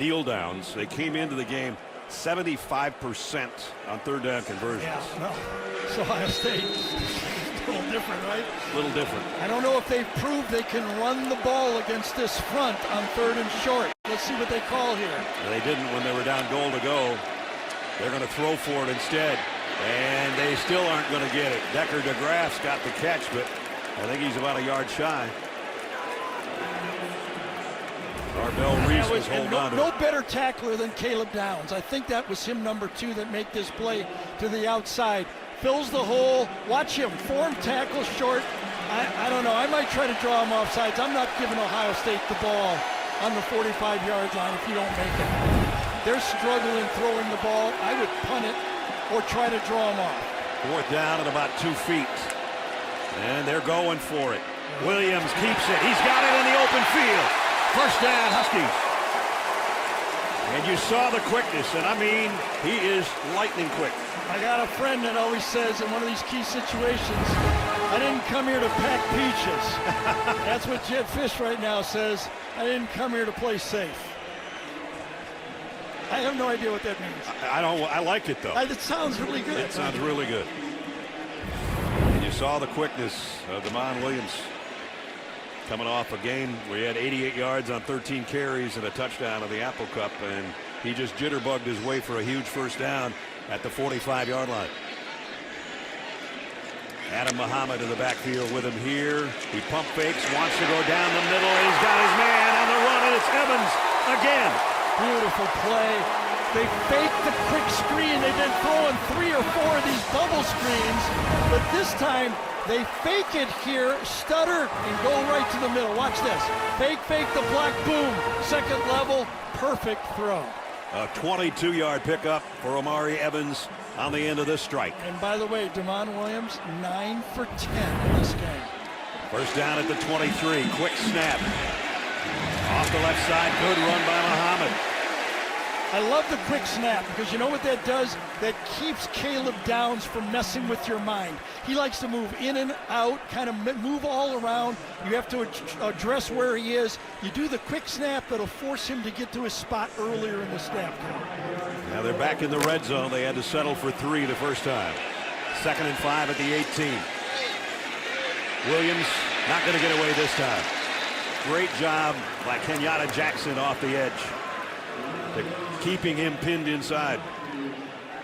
kneel downs. They came into the game 75% on 3rd down conversions. Yeah, well, it's Ohio State. It's a little different, right? A little different. I don't know if they've proved they can run the ball against this front on 3rd and short. Let's see what they call here. And they didn't when they were down goal to go. They're going to throw for it instead. And they still aren't going to get it. Decker DeGraff's got the catch, but I think he's about a yard shy. Arbel Reese was holding on to no better tackler than Caleb Downs. I think that was him, number 2, that made this play to the outside. Fills the hole. Watch him. Form tackle short. I don't know. I might try to draw him off sides. I'm not giving Ohio State the ball on the 45-yard line if you don't make it. They're struggling throwing the ball. I would punt it or try to draw them off. 4th down at about 2 feet. And they're going for it. Williams keeps it. He's got it in the open field. First down, Huskies. And you saw the quickness, and I mean, he is lightning quick. I got a friend that always says in one of these key situations, I didn't come here to pack peaches. That's what Jed Fish right now says. I didn't come here to play safe. I have no idea what that means. I like it, though. It sounds really good. It sounds really good. And you saw the quickness of Damon Williams coming off a game where he had 88 yards on 13 carries and a touchdown in the Apple Cup, and he just jitterbugged his way for a huge first down at the 45-yard line. Adam Muhammad in the backfield with him here. He pump fakes, wants to go down the middle, and he's got his man on the run, and it's Evans again. Beautiful play. They faked the quick screen. They've been throwing 3 or 4 of these bubble screens, but this time they fake it here, stutter, and go right to the middle. Watch this. Fake the block, boom. Second level, perfect throw. A 22-yard pickup for Omari Evans on the end of this strike. And by the way, Damon Williams, 9 for 10 in this game. First down at the 23. Quick snap. Off the left side. Good run by Muhammad. I love the quick snap because you know what that does? That keeps Caleb Downs from messing with your mind. He likes to move in and out, kind of move all around. You have to address where he is. You do the quick snap, that'll force him to get to his spot earlier in the snap count. Now they're back in the red zone. They had to settle for 3 the first time. 2nd and 5 at the 18. Williams not going to get away this time. Great job by Kenyatta Jackson off the edge, keeping him pinned inside.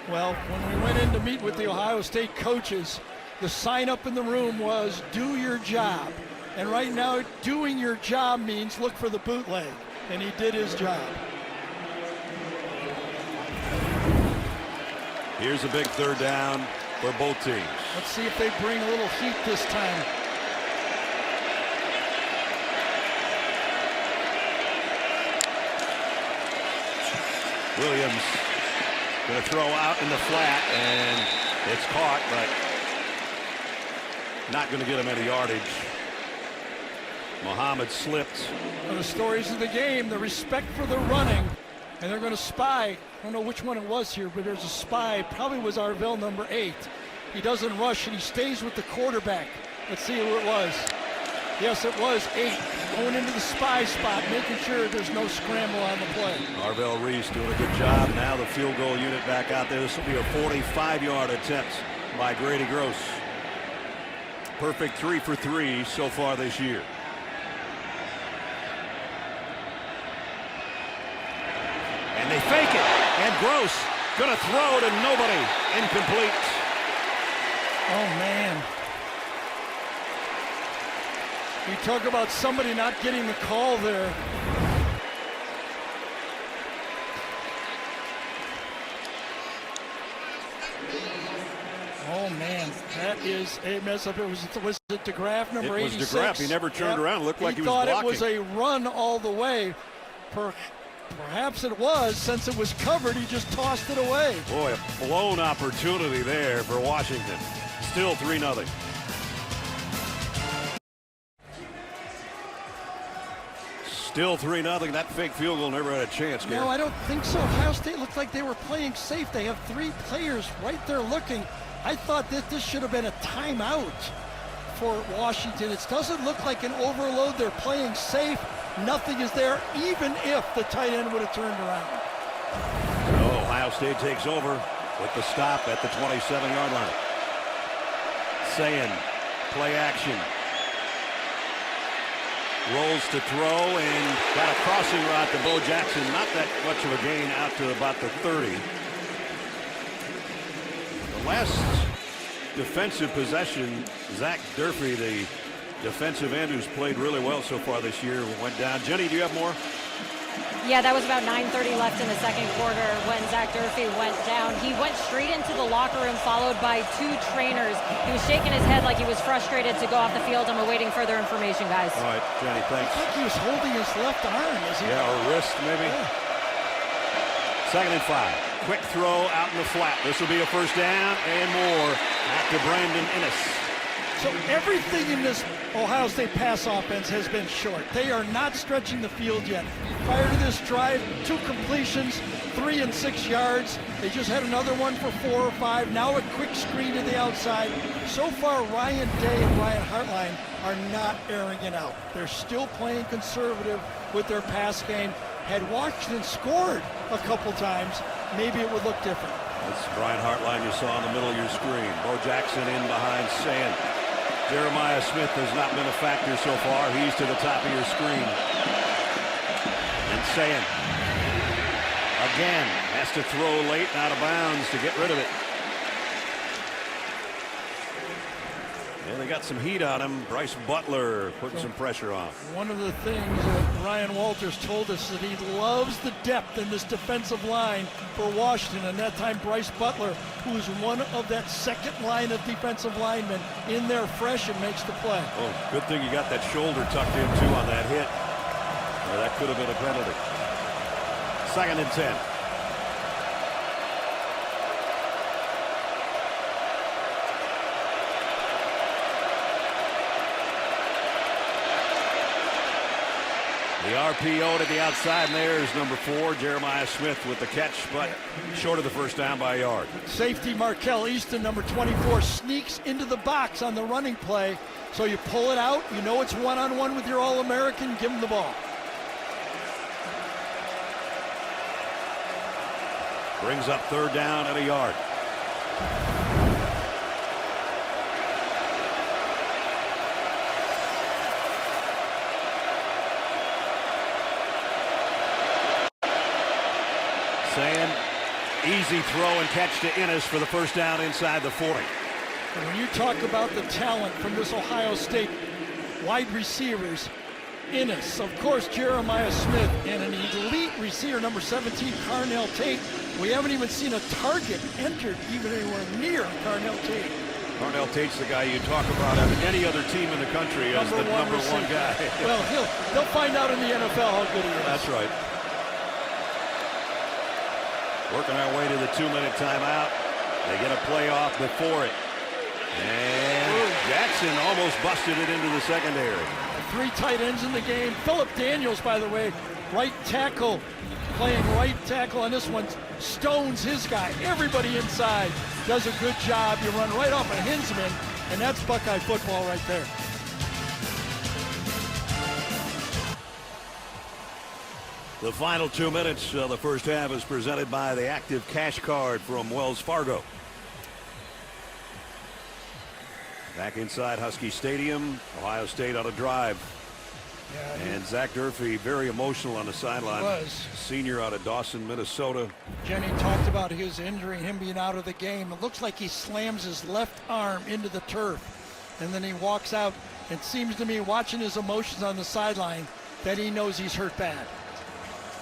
Well, when we went in to meet with the Ohio State coaches, the sign up in the room was do your job. And right now, doing your job means look for the bootleg. And he did his job. Here's a big third down for both teams. Let's see if they bring a little heat this time. Williams going to throw out in the flat, and it's caught, but not going to get him any yardage. Muhammad slipped. One of the stories of the game, the respect for the running, and they're going to spy. I don't know which one it was here, but there's a spy. Probably was Arvell number 8. He doesn't rush, and he stays with the quarterback. Let's see who it was. Yes, it was 8. Going into the spy spot, making sure there's no scramble on the play. Arvell Reese doing a good job. Now the field goal unit back out there. This will be a 45-yard attempt by Grady Gross. Perfect 3 for 3 so far this year. And they fake it. And Gross going to throw to nobody. Incomplete. Oh, man. We talk about somebody not getting the call there. Oh, man, that is a mess up. Was it DeGraff, number 86? It was DeGraff. He never turned around. Looked like he was blocking. blocking. He thought it was a run all the way. Perhaps it was. Since it was covered, he just tossed it away. Boy, a blown opportunity there for Washington. Still 3-0. Still 3-0. That fake field goal never had a chance, Gary. No, I don't think so. Ohio State looked like they were playing safe. They have 3 players right there looking. I thought that this should have been a timeout for Washington. It doesn't look like an overload. They're playing safe. Nothing is there, even if the tight end would have turned around. So Ohio State takes over with the stop at the 27-yard line. Sayin, play action. Rolls to throw and got a crossing route to Bo Jackson. Not that much of a gain out to about the 30. The last defensive possession, Zach Durfee, the defensive end who's played really well so far this year, went down. Jenny, do you have more? Yeah, that was about 9:30 left in the second quarter when Zach Durfee went down. He went straight into the locker room, followed by 2 trainers. He was shaking his head like he was frustrated to go off the field. I'm awaiting further information, guys. All right, Jenny, thanks. I think he was holding his left arm. Is he? Yeah, or wrist, maybe. Yeah. 2nd and 5. Quick throw out in the flat. This will be a first down and more. Back to Brandon Innes. So everything in this Ohio State pass offense has been short. They are not stretching the field yet. Prior to this drive, 2 completions, 3 and 6 yards. They just had another one for 4 or 5. Now a quick screen to the outside. So far, Ryan Day and Ryan Hartline are not airing it out. They're still playing conservative with their pass game. Had Washington scored a couple times, maybe it would look different. That's Brian Hartline you saw in the middle of your screen. Bo Jackson in behind Sand. Jeremiah Smith has not been a factor so far. He's to the top of your screen. And Sand again has to throw late and out of bounds to get rid of it. And they got some heat on him. Bryce Butler putting some pressure on. One of the things that Ryan Walters told us that he loves the depth in this defensive line for Washington. And that time Bryce Butler, who is one of that second line of defensive linemen, in there fresh and makes the play. Oh, good thing you got that shoulder tucked in too on that hit. Well, that could have been a penalty. 2nd and 10. The RPO to the outside, and there's number 4, Jeremiah Smith with the catch, but short of the first down by a yard. Safety Markel Easton, number 24, sneaks into the box on the running play. So you pull it out, you know it's one-on-one with your All-American, give him the ball. Brings up 3rd down and a yard. Sand, easy throw and catch to Innes for the first down inside the 40. And when you talk about the talent from this Ohio State wide receivers, Innes, of course Jeremiah Smith, and an elite receiver, number 17, Carnell Tate. We haven't even seen a target entered even anywhere near Carnell Tate. Carnell Tate's the guy you talk about on any other team in the country as the number one guy. Well, they'll find out in the NFL how good he is. That's right. Working our way to the 2-minute timeout. They get a play off before it. And Jackson almost busted it into the secondary. 3 tight ends in the game. Philip Daniels, by the way, right tackle, playing right tackle on this one, stones his guy. Everybody inside does a good job. You run right off a Hinsman, and that's Buckeye football right there. The final 2 minutes of the first half is presented by the Active Cash Card from Wells Fargo. Back inside Husky Stadium, Ohio State on a drive. Yeah, and Zach Durfee very emotional on the sideline. Was. Senior out of Dawson, Minnesota. Jenny talked about his injury, him being out of the game. It looks like he slams his left arm into the turf, and then he walks out. It seems to me, watching his emotions on the sideline, that he knows he's hurt bad.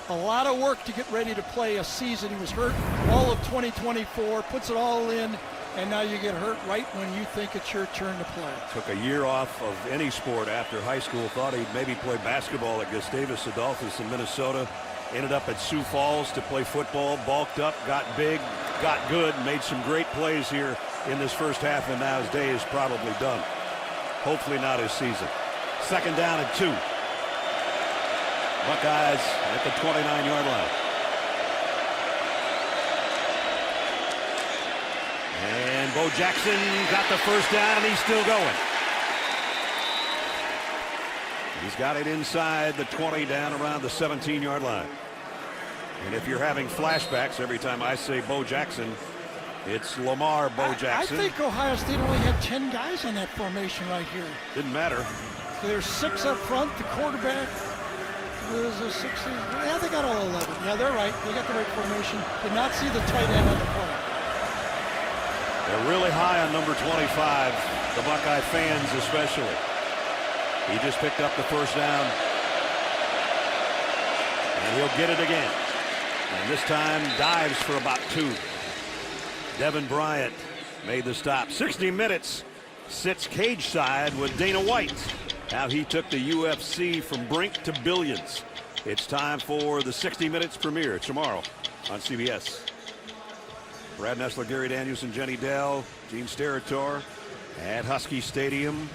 A lot of work to get ready to play a season. He was hurt all of 2024, puts it all in, and now you get hurt right when you think it's your turn to play. Took a year off of any sport after high school. Thought he'd maybe play basketball at Gustavus Adolphus in Minnesota. Ended up at Sioux Falls to play football. Bulked up, got big, got good, made some great plays here in this first half, and now his day is probably done. Hopefully not his season. 2nd down and 2. Buckeyes at the 29-yard line. And Bo Jackson got the first down, and he's still going. He's got it inside the 20, down around the 17-yard line. And if you're having flashbacks every time I say Bo Jackson, it's Lamar Bo Jackson. I think Ohio State only had 10 guys on that formation right here. Didn't matter. There's 6 up front, the quarterback. There's a 16. Yeah, they got all 11. Yeah, they're right. They got the right formation. Did not see the tight end on the play. They're really high on number 25, the Buckeye fans especially. He just picked up the first down. And he'll get it again. And this time dives for about 2. Devin Bryant made the stop. 60 minutes sits cage side with Dana White. How he took the UFC from brink to billions. It's time for the 60 Minutes premiere tomorrow on CBS. Brad Nessler, Gary Danielson, Jenny Dell, Gene Steratore, at Husky Stadium.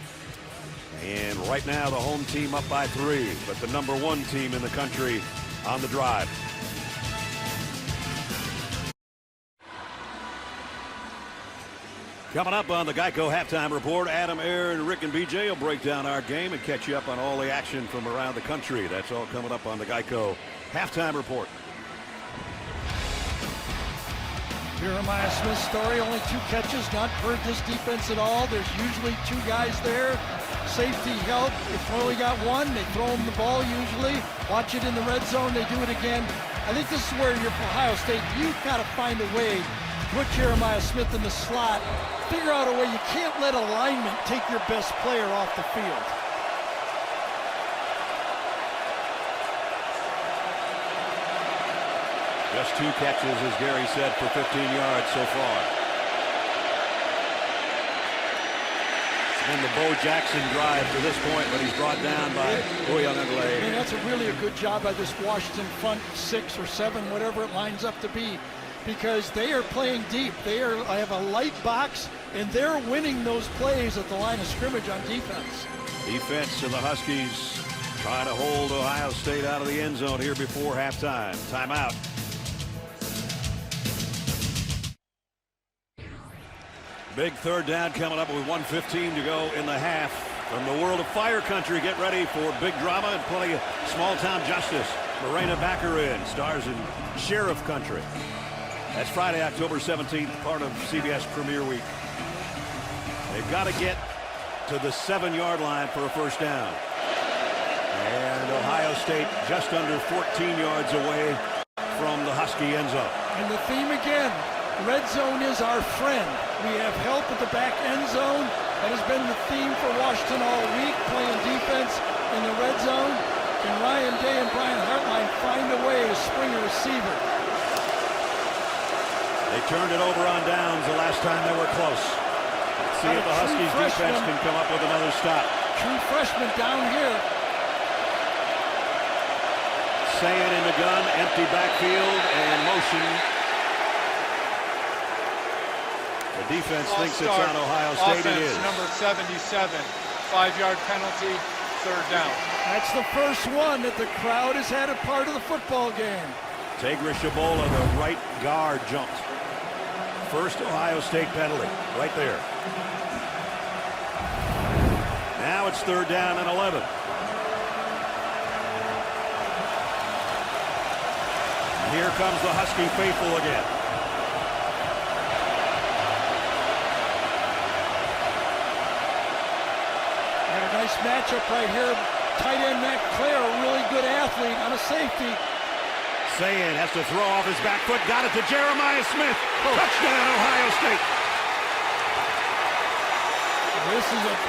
And right now the home team up by 3, but the #1 team in the country on the drive. Coming up on the Geico Halftime Report, Adam, Aaron, Rick, and BJ will break down our game and catch you up on all the action from around the country. That's all coming up on the Geico Halftime Report. Jeremiah Smith's story, only 2 catches, not hurt this defense at all. There's usually 2 guys there. Safety help. If only got 1, they throw him the ball usually. Watch it in the red zone, they do it again. I think this is where you're for Ohio State. You've got to find a way to put Jeremiah Smith in the slot. Figure out a way. You can't let alignment take your best player off the field. Just 2 catches, as Gary said, for 15 yards so far. It's been the Bo Jackson drive to this point, but he's brought down by Uyunglele. I mean, that's really a good job by this Washington front 6 or 7, whatever it lines up to be, because they are playing deep. I have a light box, and they're winning those plays at the line of scrimmage on defense. Defense of the Huskies trying to hold Ohio State out of the end zone here before halftime. Timeout. Big 3rd down coming up with 1:15 to go in the half. From the world of Fire Country, get ready for big drama and plenty of small-town justice. Morena Baccarin stars in Sheriff Country. That's Friday, October 17th, part of CBS Premiere Week. They've got to get to the 7-yard line for a 1st down. And Ohio State just under 14 yards away from the Husky end zone. And the theme again, red zone is our friend. We have help at the back end zone. That has been the theme for Washington all week, playing defense in the red zone. Can Ryan Day and Brian Hartline find a way to spring a receiver? They turned it over on downs the last time they were close. Let's see if the Huskies defense can come up with another stop. True freshman down here. Sayin in the gun, empty backfield, and motion. The defense thinks it's on Ohio State. It is. Number 77, 5-yard penalty, 3rd down. That's the first one that the crowd has had a part of the football game. Tegra Shabola, the right guard, jumped. First Ohio State penalty, right there. Now it's 3rd down and 11. Here comes the Husky faithful again. Nice matchup right here. Tight end Matt Clare, a really good athlete on a safety. Sayin has to throw off his back foot. Got it to Jeremiah Smith. Touchdown, Ohio State.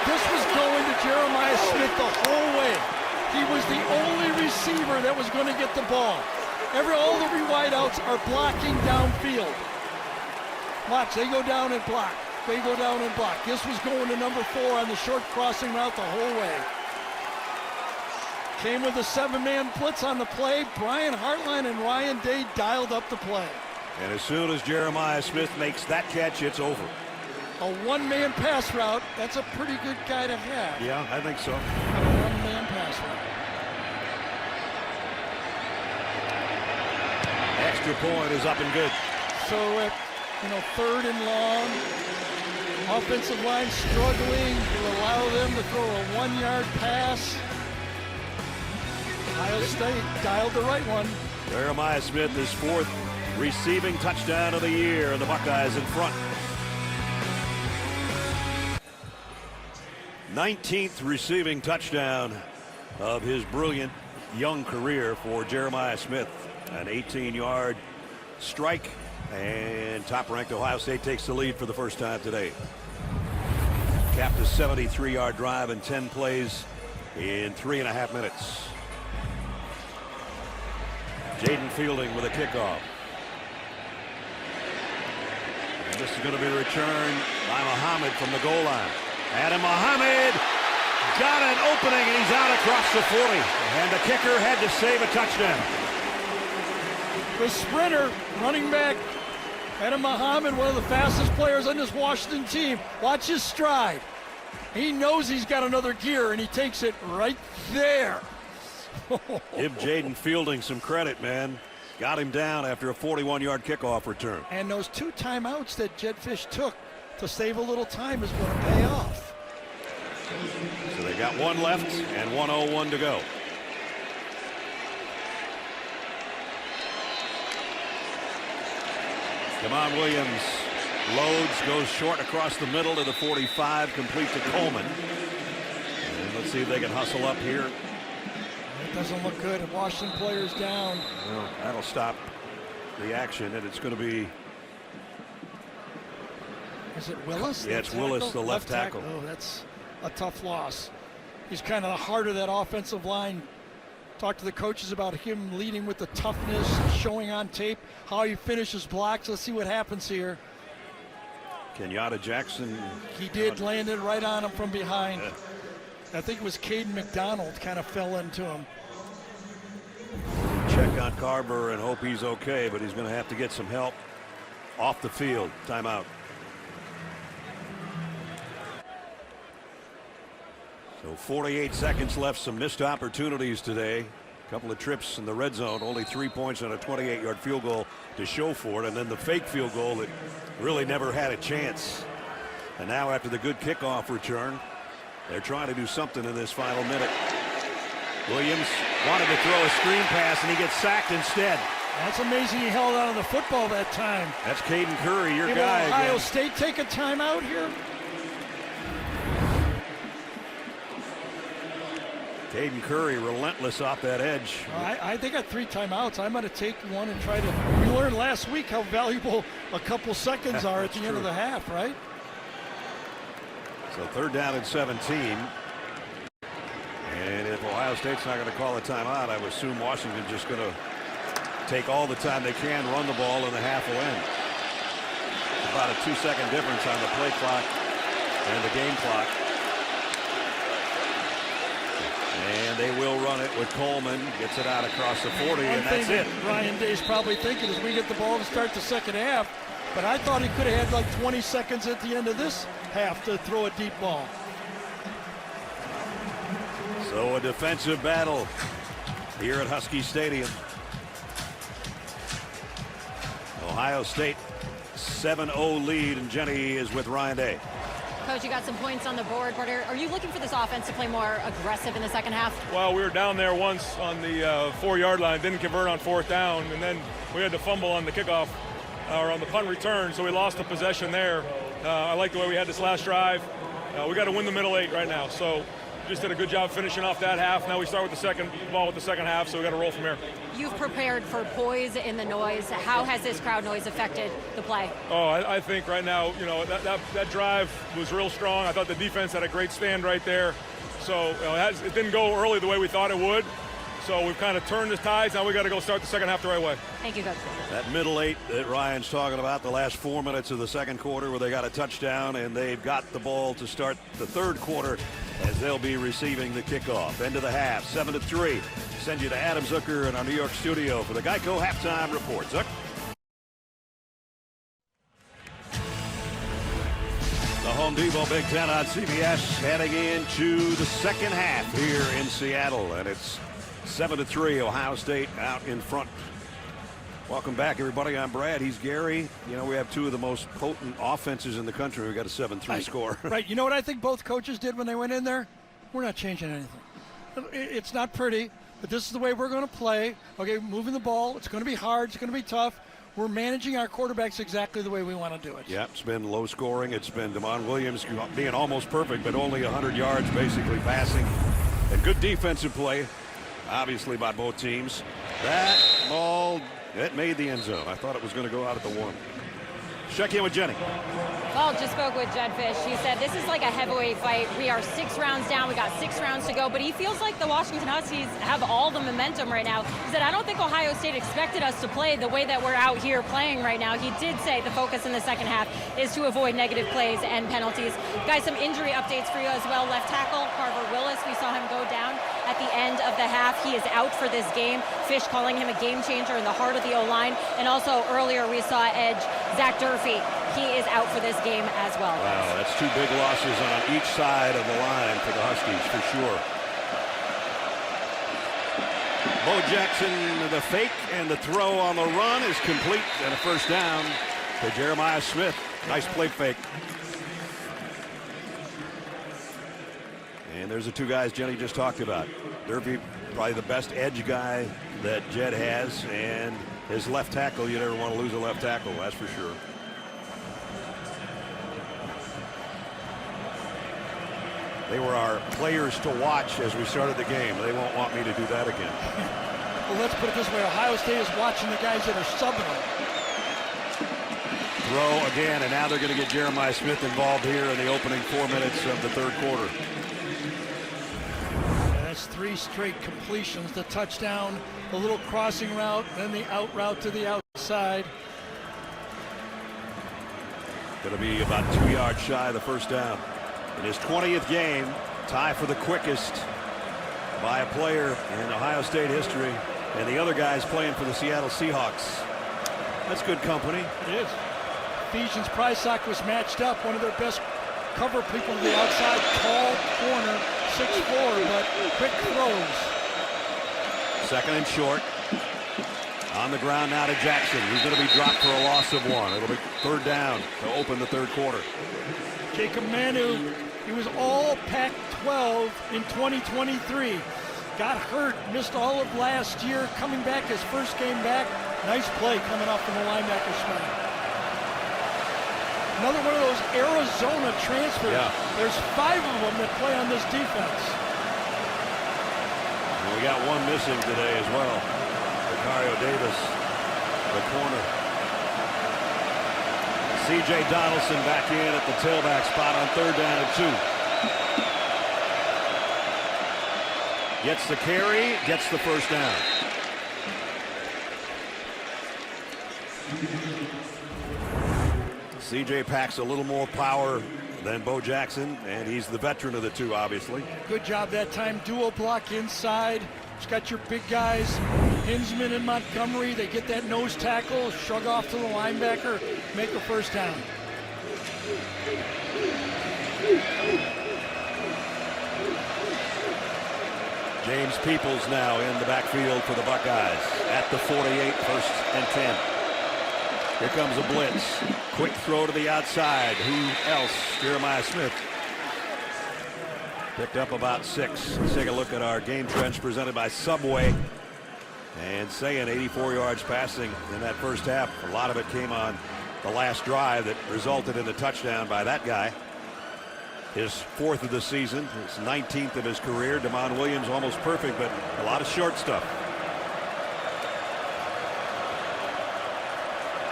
This was going to Jeremiah Smith the whole way. He was the only receiver that was going to get the ball. All the wideouts are blocking downfield. Watch, they go down and block. They go down and block. This was going to number 4 on the short crossing route the whole way. Came with a 7-man blitz on the play. Brian Hartline and Ryan Day dialed up the play. And as soon as Jeremiah Smith makes that catch, it's over. A 1-man pass route, that's a pretty good guy to have. Yeah, I think so. A 1-man pass route. Extra point is up and good. So at 3rd and long, offensive line struggling to allow them to throw a 1-yard pass. Ohio State dialed the right one. Jeremiah Smith, his 4th receiving touchdown of the year, and the Buckeyes in front. 19th receiving touchdown of his brilliant young career for Jeremiah Smith. An 18-yard strike, and top-ranked Ohio State takes the lead for the first time today. Capped a 73-yard drive in 10 plays in 3.5 minutes. Jaden Fielding with a kickoff. And this is going to be returned by Muhammad from the goal line. Adam Muhammad got an opening, and he's out across the 40. And the kicker had to save a touchdown. The sprinter, running back Adam Muhammad, one of the fastest players on this Washington team. Watch his stride. He knows he's got another gear, and he takes it right there. Give Jaden Fielding some credit, man. Got him down after a 41-yard kickoff return. And those 2 timeouts that Jedd Fisch took to save a little time is going to pay off. So they got 1 left and 1:01 to go. Damon Williams loads, goes short across the middle to the 45, complete to Coleman. And let's see if they can hustle up here. It doesn't look good. Washington players down. Well, that'll stop the action, and it's going to be. Is it Willis? Yeah, it's Willis, the left tackle. Oh, that's a tough loss. He's kind of the heart of that offensive line. Talk to the coaches about him leading with the toughness, showing on tape how he finishes blocks. Let's see what happens here. Kenyatta Jackson. He did land it right on him from behind. Yeah. I think it was Caden McDonald kind of fell into him. Check on Carver and hope he's okay, but he's going to have to get some help off the field. Timeout. So 48 seconds left. Some missed opportunities today. A couple of trips in the red zone. Only 3 points on a 28-yard field goal to show for it. And then the fake field goal that really never had a chance. And now after the good kickoff return, they're trying to do something in this final minute. Williams wanted to throw a screen pass, and he gets sacked instead. That's amazing he held on to the football that time. That's Caden Curry, your Will guy. Ohio again. State take a timeout here? Caden Curry relentless off that edge. They got 3 timeouts. I'm going to take one and try to. We learned last week how valuable a couple seconds are at the end of the half, right? So 3rd down and 17. And if Ohio State's not going to call a timeout, I would assume Washington's just going to take all the time they can, run the ball, and the half will end. About a 2-second difference on the play clock and the game clock. And they will run it with Coleman. Gets it out across the 40, and that's it. Ryan Day's probably thinking as we get the ball to start the second half. But I thought he could have had like 20 seconds at the end of this half to throw a deep ball. So a defensive battle here at Husky Stadium. Ohio State 7-0 lead, and Jenny is with Ryan Day. Coach, you got some points on the board, but are you looking for this offense to play more aggressive in the second half? Well, we were down there once on the 4-yard line, didn't convert on 4th down, and then we had to fumble on the kickoff or on the punt return, so we lost the possession there. I like the way we had this last drive. We got to win the middle 8 right now, so just did a good job finishing off that half. Now we start with the second ball with the second half, so we got to roll from here. You've prepared for poise in the noise. How has this crowd noise affected the play? Oh, I think right now, you know, that drive was real strong. I thought the defense had a great stand right there. So it didn't go early the way we thought it would. So we've kind of turned the tides. Now we got to go start the second half the right way. Thank you, Coach. That middle 8 that Ryan's talking about, the last 4 minutes of the second quarter where they got a touchdown, and they've got the ball to start the third quarter as they'll be receiving the kickoff. End of the half, 7-3. Send you to Adam Zucker in our New York studio for the Geico halftime report. Zuck. The Home Depot Big Ten on CBS heading into the second half here in Seattle, and it's 7-3, Ohio State out in front. Welcome back, everybody. I'm Brad. He's Gary. You know, we have 2 of the most potent offenses in the country. We got a 7-3 score. Right. You know what I think both coaches did when they went in there? We're not changing anything. It's not pretty, but this is the way we're going to play. Okay, moving the ball. It's going to be hard. It's going to be tough. We're managing our quarterbacks exactly the way we want to do it. Yeah, it's been low scoring. It's been Damon Williams being almost perfect, but only 100 yards basically passing. And good defensive play, obviously, by both teams. That ball, it made the end zone. I thought it was going to go out at the 1. Check in with Jenny. Well, just spoke with Jedd Fisch. He said this is like a heavyweight fight. We are 6 rounds down. We got 6 rounds to go. But he feels like the Washington Huskies have all the momentum right now. He said, I don't think Ohio State expected us to play the way that we're out here playing right now. He did say the focus in the second half is to avoid negative plays and penalties. Guys, some injury updates for you as well. Left tackle Carver Willis, we saw him go down at the end of the half. He is out for this game. Fish calling him a game changer in the heart of the O-line. And also earlier we saw edge Zach Durfee. He is out for this game as well. Wow, that's 2 big losses on each side of the line for the Huskies for sure. Bo Jackson, the fake and the throw on the run is complete, and a first down to Jeremiah Smith. Nice play fake. And there's the 2 guys Jenny just talked about. Durfee, probably the best edge guy that Jed has, and his left tackle, you never want to lose a left tackle, that's for sure. They were our players to watch as we started the game. They won't want me to do that again. Well, let's put it this way. Ohio State is watching the guys that are subbing them. Throw again, and now they're going to get Jeremiah Smith involved here in the opening 4 minutes of the third quarter. And that's 3 straight completions. The touchdown, a little crossing route, then the out route to the outside. Going to be about 2 yards shy of the first down. In his 20th game, tie for the quickest by a player in Ohio State history, and the other guy's playing for the Seattle Seahawks. That's good company. It is. Ephesians Prysock was matched up, one of their best cover people to the outside, tall corner, 6'4", but quick throws. Second and short. On the ground now to Jackson. He's going to be dropped for a loss of 1. It'll be third down to open the third quarter. Jacob Manu, he was all Pac-12 in 2023. Got hurt, missed all of last year, coming back his first game back. Nice play coming off from the linebacker spot. Another one of those Arizona transfers. Yeah. There's 5 of them that play on this defense. And we got one missing today as well. Vicario Davis, the corner. C.J. Donaldson back in at the tailback spot on third down and 2. Gets the carry, gets the first down. C.J. packs a little more power than Bo Jackson, and he's the veteran of the 2, obviously. Good job that time. Dual block inside. Just got your big guys, Hinsman and Montgomery. They get that nose tackle, shrug off to the linebacker, make a first down. James Peoples now in the backfield for the Buckeyes at the 48, first and 10. Here comes a blitz. Quick throw to the outside. Who else? Jeremiah Smith. Picked up about 6. Let's take a look at our game trends presented by Subway. And saying 84 yards passing in that first half. A lot of it came on the last drive that resulted in a touchdown by that guy. His 4th of the season, his 19th of his career. Damon Williams almost perfect, but a lot of short stuff.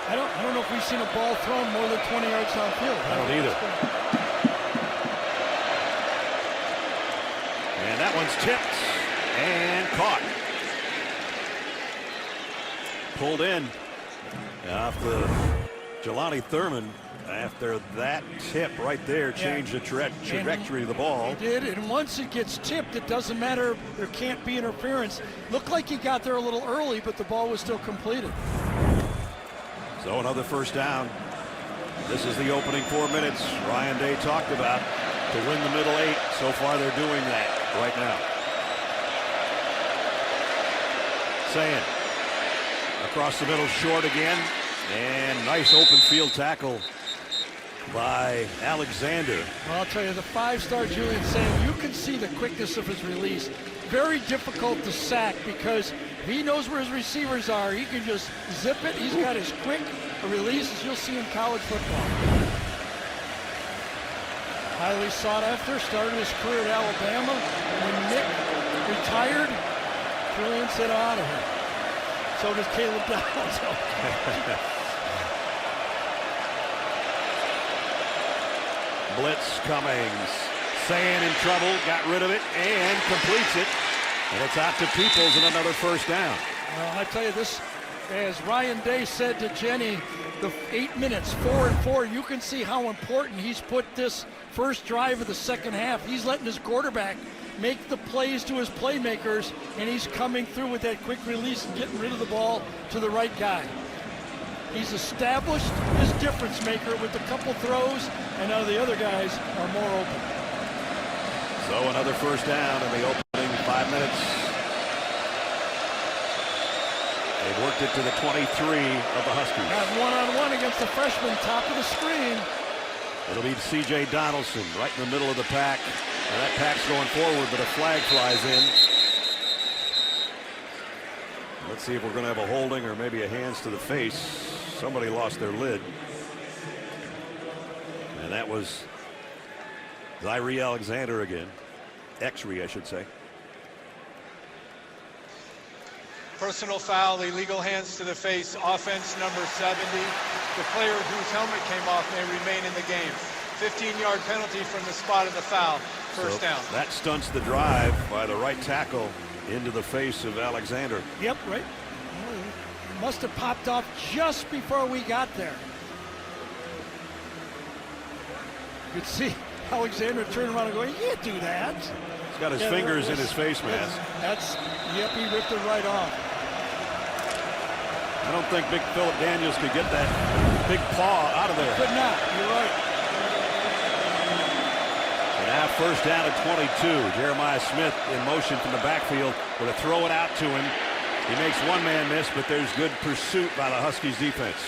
I don't know if we've seen a ball thrown more than 20 yards downfield. I don't either. And that one's tipped and caught. Pulled in off the Jelani Thurman. After that tip right there changed the trajectory of the ball. It did, and once it gets tipped, it doesn't matter. There can't be interference. Looked like he got there a little early, but the ball was still completed. So another first down. This is the opening 4 minutes Ryan Day talked about to win the middle 8. So far they're doing that right now. Saying across the middle, short again, and nice open field tackle by Alexander. Well, I'll tell you, the 5-star Julian saying you can see the quickness of his release. Very difficult to sack because he knows where his receivers are. He can just zip it. He's got as quick a release as you'll see in college football. Highly sought after, started his career at Alabama. When Nick retired, Julian said, out of here. So does Caleb Downs. Blitz coming. Sayan in trouble, got rid of it, and completes it. And it's out to Peoples and another first down. Well, I tell you this, as Ryan Day said to Jenny, the 8 minutes, 4 and 4, you can see how important he's put this first drive of the second half. He's letting his quarterback make the plays to his playmakers, and he's coming through with that quick release and getting rid of the ball to the right guy. He's established his difference maker with a couple throws, and now the other guys are more open. So another first down in the opening 5 minutes. They've worked it to the 23 of the Huskies. Got one-on-one against the freshman, top of the screen. It'll be C.J. Donaldson right in the middle of the pack. And that pack's going forward, but a flag flies in. Let's see if we're going to have a holding or maybe a hands to the face. Somebody lost their lid. And that was Zaire Alexander again. X-ray, I should say. Personal foul, illegal hands to the face, offense number 70. The player whose helmet came off may remain in the game. 15-yard penalty from the spot of the foul. First down. That stunts the drive by the right tackle into the face of Alexander. Yep, right. Well, it must have popped off just before we got there. You could see Alexander turn around and go, "You can't do that." He's got his fingers in his face mask. Yep, he ripped it right off. I don't think Big Philip Daniels could get that big paw out of there. Could not, you're right. So now first down at 22. Jeremiah Smith in motion from the backfield. Going to throw it out to him. He makes one man miss, but there's good pursuit by the Huskies defense.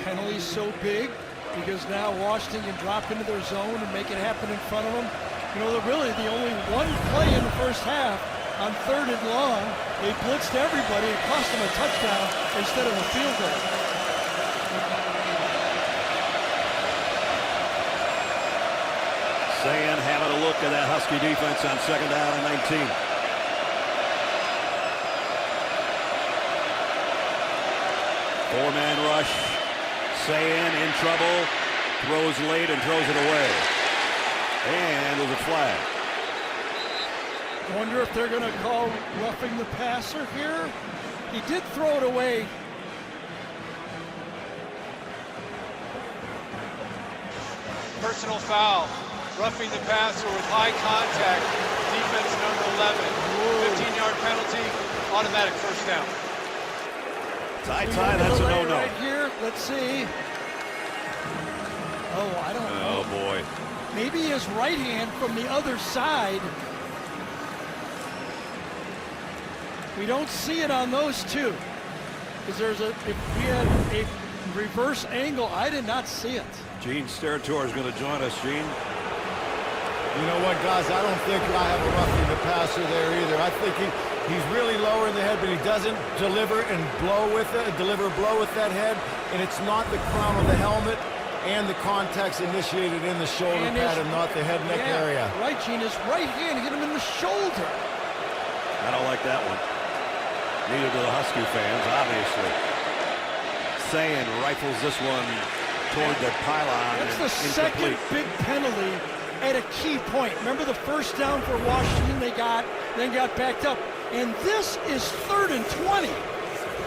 Penalty's so big because now Washington can drop into their zone and make it happen in front of them. You know, they're really the only one play in the first half on 3rd and long. They blitzed everybody and cost them a touchdown instead of a field goal. Sayan having a look at that Husky defense on 2nd down and 19. Four-man rush. Sayan in trouble. Throws late and throws it away. And there's a flag. Wonder if they're going to call roughing the passer here. He did throw it away. personal foul. Roughing the passer with high contact. Defense number 11. 15-yard penalty. Automatic first down. Tie, that's a no-no. Right here, let's see. Oh, I don't know. Oh, boy. Maybe his right hand from the other side. We don't see it on those two. Because there's a, if we had a reverse angle, I did not see it. Gene Steratore is going to join us. Gene? You know what, guys? I don't think I have a roughing the passer there either. I think he's really lower in the head, but he doesn't deliver and blow with it, deliver a blow with that head, and it's not the crown of the helmet and the contact's initiated in the shoulder pad and not the head neck area. Right, Gene. His right hand hit him in the shoulder. I don't like that one. Neither do the Husky fans, obviously. Sayan rifles this one toward the pylon. That's the second big penalty at a key point. Remember the first down for Washington they got, then got backed up. And this is 3rd and 20.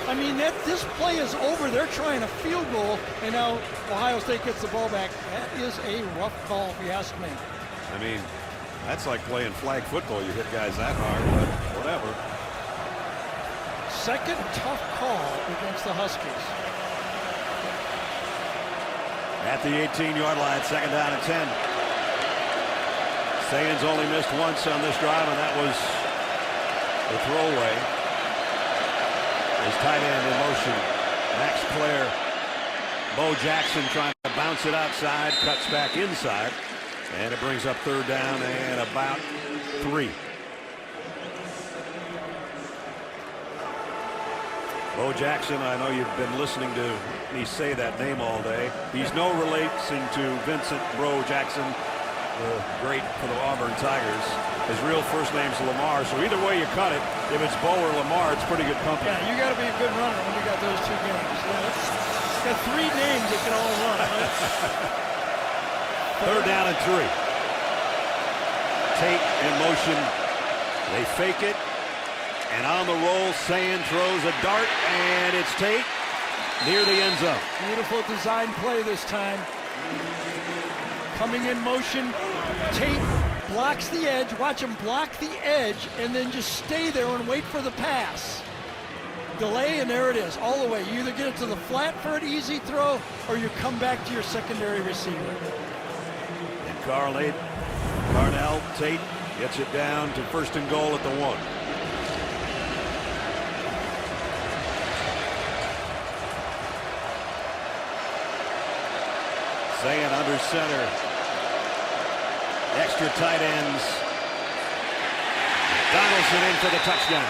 I mean, this play is over. They're trying a field goal, and now Ohio State gets the ball back. That is a rough call, if you ask me. I mean, that's like playing flag football. You hit guys that hard, but whatever. Second tough call against the Huskies. At the 18-yard line, 2nd down and 10. Sayan's only missed once on this drive, and that was the throwaway. His tight end in motion. Max Clare. Bo Jackson trying to bounce it outside, cuts back inside, and it brings up 3rd down and about 3. Bo Jackson, I know you've been listening to me say that name all day. He's no relation to Vincent Bro Jackson, the great for the Auburn Tigers. His real first name's Lamar, so either way you cut it, if it's Bo or Lamar, it's pretty good company. Yeah, you got to be a good runner when you got those two games. It's got 3 names that can all run. Right? 3rd down and 3. Tate in motion. They fake it. And on the roll, Sayan throws a dart, and it's Tate. near the end zone. Beautiful design play this time. Coming in motion, Tate blocks the edge. Watch him block the edge and then just stay there and wait for the pass. Delay, and there it is, all the way. You either get it to the flat for an easy throw or you come back to your secondary receiver. And Carnell Tate gets it down to 1st and goal at the 1. Saying under center. Extra tight ends. Donaldson in for the touchdown.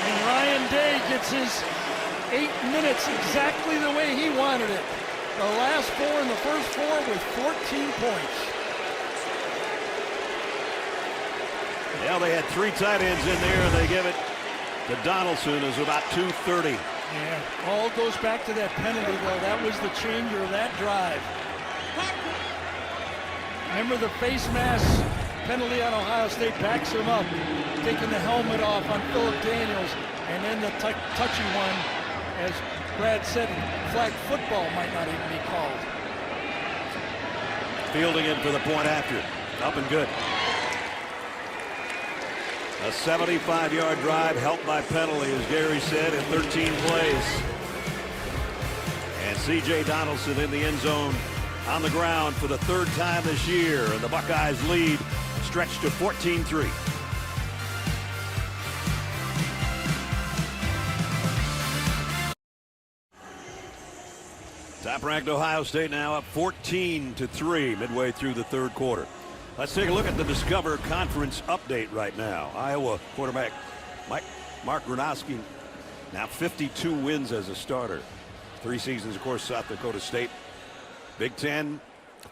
And Ryan Day gets his 8 minutes exactly the way he wanted it. The last 4 and the first 4 with 14 points. Well, they had 3 tight ends in there, and they give it to Donaldson. Is about 2:30. Yeah, all goes back to that penalty, though. That was the changer of that drive. Remember the face mask penalty on Ohio State backs him up, taking the helmet off on Phillip Daniels, and then the touchy one, as Brad said, flag football might not even be called. Fielding it for the point after. Up and good. A 75-yard drive helped by penalty, as Gary said, in 13 plays. And C.J. Donaldson in the end zone on the ground for the 3rd time this year. And the Buckeyes lead stretched to 14-3. Top-ranked Ohio State now up 14-3 midway through the 3rd quarter. Let's take a look at the Discover Conference update right now. Iowa quarterback Mark Gronowski now 52 wins as a starter. 3 seasons, of course, South Dakota State. Big Ten,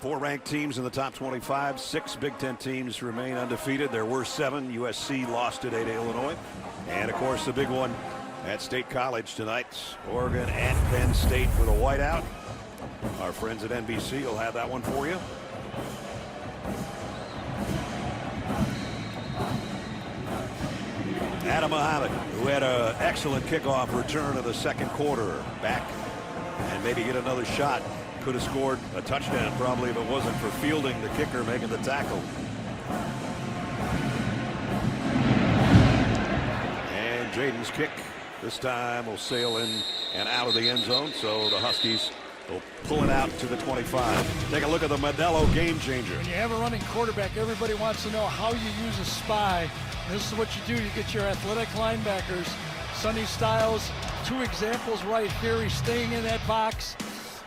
4 ranked teams in the top 25. 6 Big Ten teams remain undefeated. There were 7. USC lost today to Illinois. And, of course, the big one at State College tonight. Oregon at Penn State with a whiteout. Our friends at NBC will have that one for you. Adam Muhammad, who had an excellent kickoff return of the 2nd quarter, back and maybe get another shot. Could have scored a touchdown probably if it wasn't for fielding the kicker making the tackle. And Jaden's kick this time will sail in and out of the end zone, so the Huskies will pull it out to the 25. Take a look at the Modelo game changer. When you have a running quarterback, everybody wants to know how you use a spy. This is what you do. You get your athletic linebackers. Sonny Styles, 2 examples right here. He's staying in that box.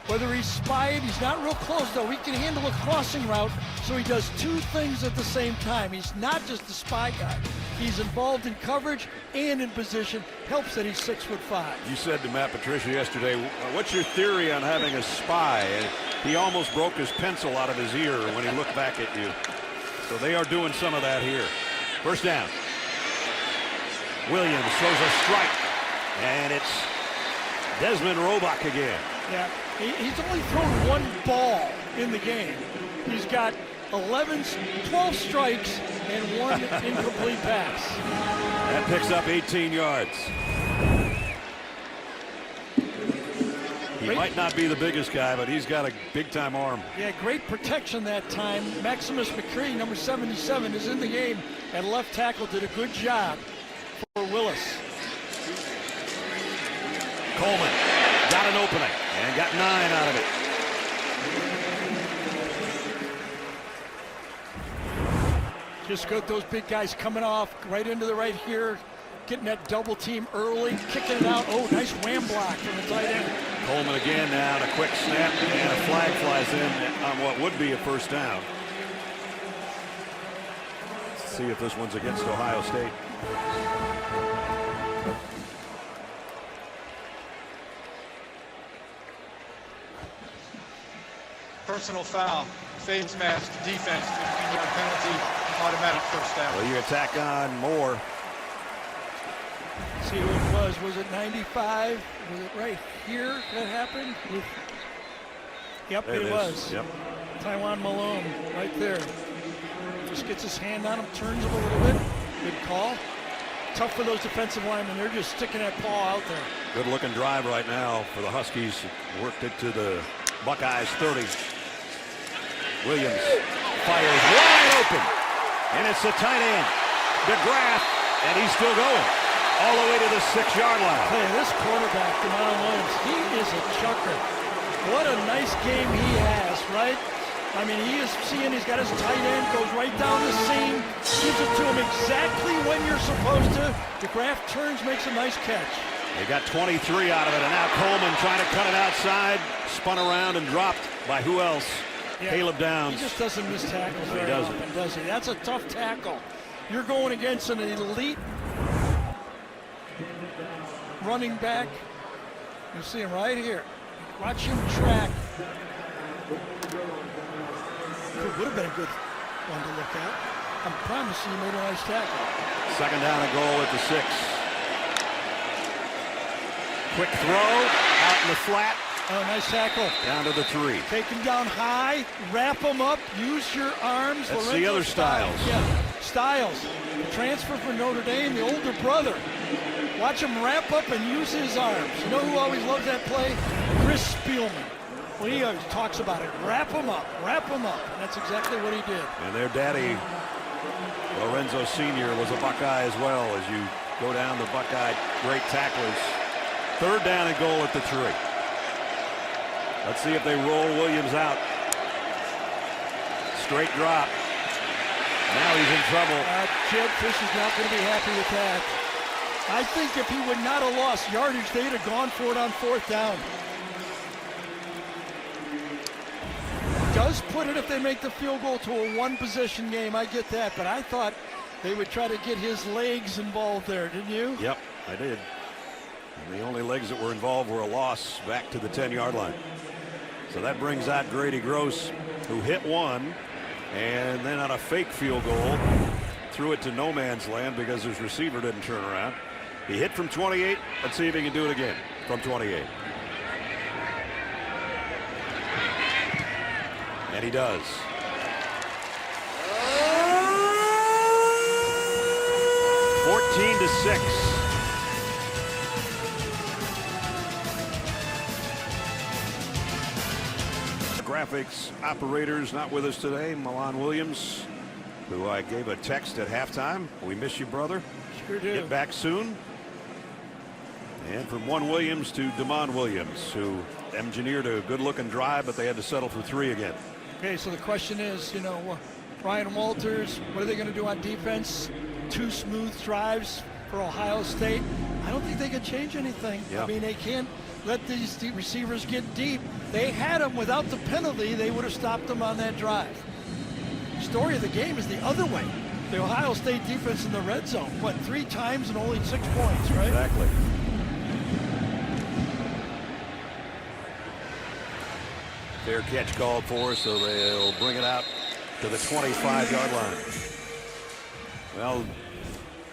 Whether he's spied, he's not real close, though. He can handle a crossing route, so he does 2 things at the same time. He's not just a spy guy. He's involved in coverage and in position. Helps that he's 6'5". You said to Matt Patricia yesterday, what's your theory on having a spy? And he almost broke his pencil out of his ear when he looked back at you. So they are doing some of that here. First down. Williams throws a strike, and it's Desmond Roebuck again. Yeah, he's only thrown 1 ball in the game. He's got 12 strikes and 1 incomplete pass. That picks up 18 yards. He might not be the biggest guy, but he's got a big-time arm. Yeah, great protection that time. Maximus McCree, number 77, is in the game at left tackle. Did a good job for Willis. Coleman got an opening and got 9 out of it. Just got those big guys coming off right into the right here, getting that double team early, kicking it out. Oh, nice wham block from the tight end. Coleman again now, and a quick snap, and a flag flies in on what would be a first down. Let's see if this one's against Ohio State. Personal foul, face mask, defense, 15-yard penalty, automatic first down. Well, you attack on Moore. See who it was. Was it 95? Was it right here that happened? Yep, There it was. Yep. Taiwan Malone right there. Just gets his hand on him, turns him a little bit. Good call. tough for those defensive linemen. They're just sticking that paw out there. Good looking drive right now for the Huskies. Worked it to the Buckeyes 30. Williams fires wide open. And it's the tight end, DeGraff, and he's still going all the way to the 6-yard line. Hey, this quarterback, DeMond Williams, he is a chucker. What a nice game he has, right? I mean, he is seeing, he's got his tight end, goes right down the seam, gives it to him exactly when you're supposed to. DeGraff turns, makes a nice catch. They got 23 out of it, and now Coleman trying to cut it outside, spun around and dropped by who else? Yeah, Caleb Downs. He just doesn't miss tackles No, he very doesn't. often, does he? That's a tough tackle. You're going against an elite running back. You see him right here. Watch him track. It would have been a good one to look at. I promise you, he made a nice tackle. Second down and goal at the 6. Quick throw out in the flat. Oh, nice tackle. Down to the 3. Take him down high, wrap him up, use your arms. That's Lorenzo the other Styles. Yeah, Styles. The transfer from Notre Dame, the older brother. Watch him wrap up and use his arms. You know who always loves that play? Chris Spielman. Well, he always talks about it. Wrap him up, wrap him up. And that's exactly what he did. And their daddy, Lorenzo Sr., was a Buckeye as well. As you go down the Buckeye great tacklers. Third down and goal at the 3. Let's see if they roll Williams out. Straight drop. Now he's in trouble. Jed Fish is not going to be happy with that. I think if he would not have lost yardage, they'd have gone for it on 4th down. Does put it if they make the field goal to a one-possession game. I get that, but I thought they would try to get his legs involved there, didn't you? Yep, I did. And the only legs that were involved were a loss back to the 10-yard line. So that brings out Grady Gross, who hit one, and then on a fake field goal, threw it to no man's land because his receiver didn't turn around. He hit from 28. Let's see if he can do it again from 28. And he does. (14 to 6). Graphics operators not with us today. Milan Williams, who I gave a text at halftime. We miss you, brother. Sure do. Get back soon. And from one Williams to DeMond Williams, who engineered a good-looking drive, but they had to settle for 3 again. Okay, so the question is, you know, Ryan Walters, what are they going to do on defense? 2 smooth drives for Ohio State. I don't think they can change anything. Yeah. I mean, they can't let these receivers get deep. They had them without the penalty. They would have stopped them on that drive. Story of the game is the other way. The Ohio State defense in the red zone, what, 3 times and only 6 points, right? Exactly. Fair catch called for, so they'll bring it out to the 25-yard line. Well,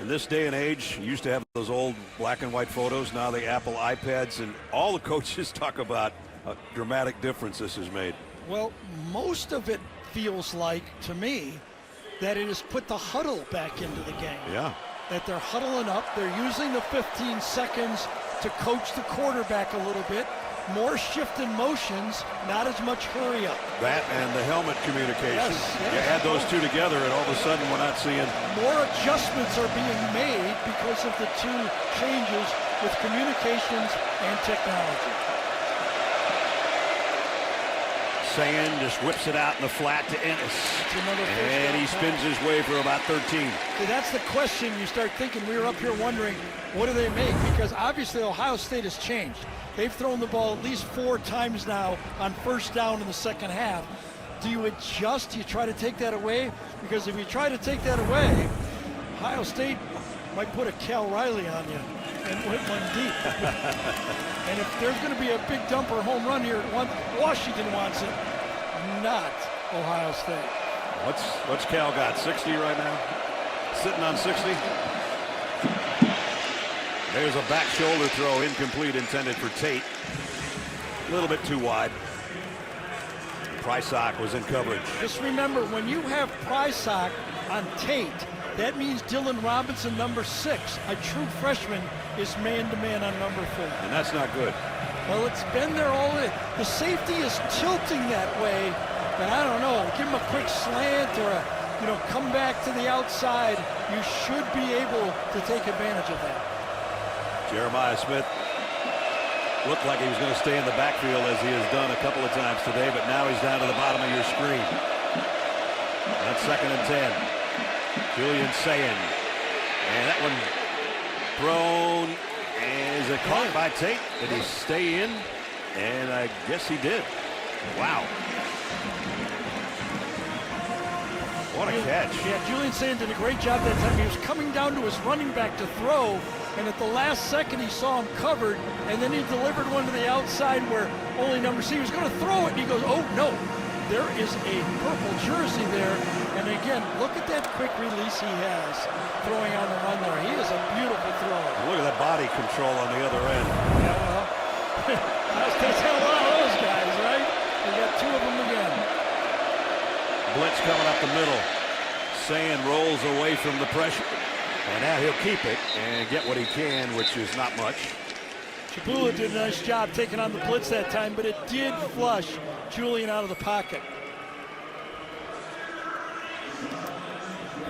in this day and age, you used to have those old black and white photos. Now the Apple iPads, and all the coaches talk about a dramatic difference this has made. Well, most of it feels like, to me, that it has put the huddle back into the game. Yeah. That they're huddling up. They're using the 15 seconds to coach the quarterback a little bit. More shift in motions, not as much hurry up. That and the helmet communication. Yes. You add those two together, and all of a sudden we're not seeing. More adjustments are being made because of the 2 changes with communications and technology. Sayan just whips it out in the flat to Ennis. And he spins his way for about 13. See, that's the question you start thinking. We were up here wondering, what do they make? Because obviously Ohio State has changed. They've thrown the ball at least 4 times now on 1st down in the second half. Do you adjust? Do you try to take that away? Because if you try to take that away, Ohio State might put a Cal Riley on you and hit one deep. And if there's going to be a big dumper home run here, Washington wants it, not Ohio State. What's Cal got? 60 right now? Sitting on 60? There's a back shoulder throw, incomplete, intended for Tate. A little bit too wide. Prysock was in coverage. Just remember, when you have Prysock on Tate, That means Dylan Robinson, number 6, a true freshman, is man-to-man on number 4. And that's not good. Well, it's been there all day. The safety is tilting that way, and I don't know, give him a quick slant or a, come back to the outside. You should be able to take advantage of that. Jeremiah Smith looked like he was going to stay in the backfield as he has done a couple of times today, but now he's down to the bottom of your screen. That's 2nd and 10. Julian Sayin. And that one thrown. Is it caught by Tate? Did he stay in? And I guess he did. Wow. What a catch. Yeah, Julian Sayin did a great job that time. He was coming down to his running back to throw, and at the last second he saw him covered, and then he delivered one to the outside where only number 6, he was going to throw it, and he goes, oh no, there is a purple jersey there. And again, look at that quick release he has throwing on the run there. He is a beautiful thrower. Look at that body control on the other end. Yeah, well, that's had a lot of those guys, right? We got 2 of them again. Blitz coming up the middle. Sayin rolls away from the pressure. And now he'll keep it and get what he can, which is not much. Chabula did a nice job taking on the blitz that time, but it did flush Julian out of the pocket.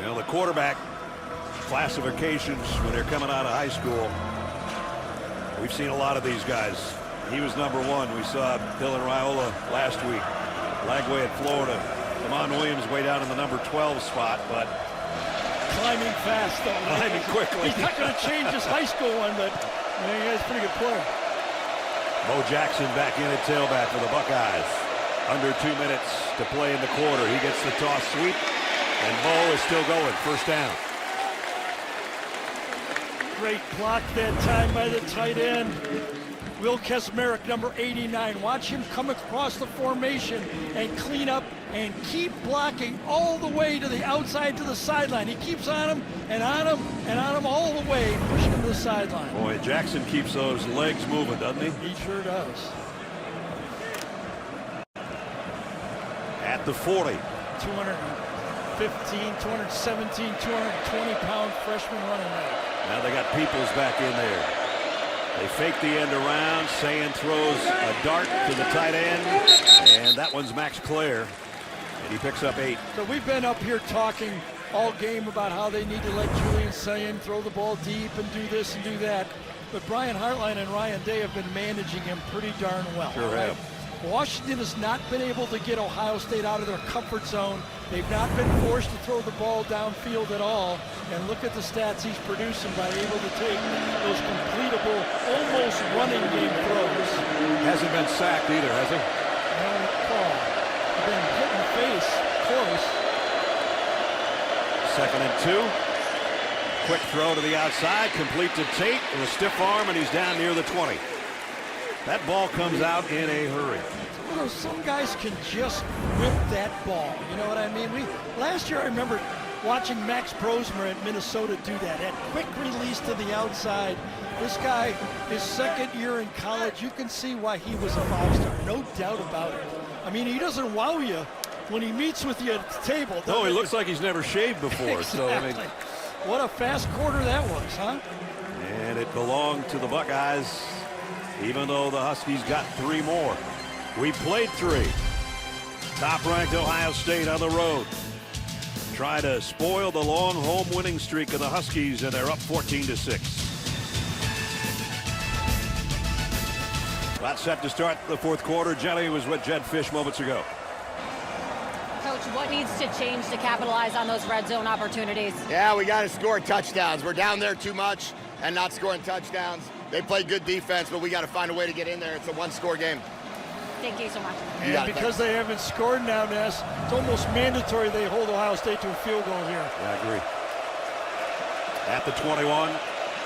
Well, the quarterback classifications when they're coming out of high school, we've seen a lot of these guys. He was number 1. We saw Dylan Raiola last week. Lagway at Florida. Lamont Williams way down in the number 12 spot, but climbing fast, though. Climbing quickly. He's not going to change his high school one, but he's a pretty good player. Bo Jackson back in at tailback for the Buckeyes. Under 2 minutes to play in the quarter. He gets the toss sweep, and Bo is still going. 1st down. Great block that time by the tight end. Will Kesmerick, number 89. Watch him come across the formation and clean up and keep blocking all the way to the outside to the sideline. He keeps on him and on him and on him all the way, pushing him to the sideline. Boy, Jackson keeps those legs moving, doesn't he? He sure does. At the 40. 215, 217, 220-pound freshman running back. Now they got Peoples back in there. They fake the end around. Sayin throws a dart to the tight end. And that one's Max Clare. And he picks up 8. So we've been up here talking all game about how they need to let Julian Sayin throw the ball deep and do this and do that. But Brian Hartline and Ryan Day have been managing him pretty darn well. Sure have. Washington has not been able to get Ohio State out of their comfort zone. They've not been forced to throw the ball downfield at all. And look at the stats he's producing by able to take those completable, almost running game throws. Hasn't been sacked either, has he? I don't recall. Been hit in the face, close. 2nd and 2. Quick throw to the outside, complete to Tate with a stiff arm, and he's down near the 20. That ball comes out in a hurry. Some guys can just whip that ball. You know what I mean? Last year I remember watching Max Brosmer at Minnesota do that. That quick release to the outside. This guy, his 2nd year in college, you can see why he was a 5-star. No doubt about it. I mean, he doesn't wow you when he meets with you at the table. No, he looks like he's never shaved before. Exactly. So, I mean, what a fast quarter that was, huh? And it belonged to the Buckeyes, even though the Huskies got 3 more. We played 3. Top-ranked Ohio State on the road. Try to spoil the long home winning streak of the Huskies, and they're up 14-6. About set to start the 4th quarter. Jenny was with Jed Fish moments ago. Coach, what needs to change to capitalize on those red zone opportunities? Yeah, we got to score touchdowns. We're down there too much and not scoring touchdowns. They play good defense, but we got to find a way to get in there. It's a 1-score game. Thank you so much. And because they haven't scored now, Ness, it's almost mandatory they hold Ohio State to a field goal here. Yeah, I agree. At the 21,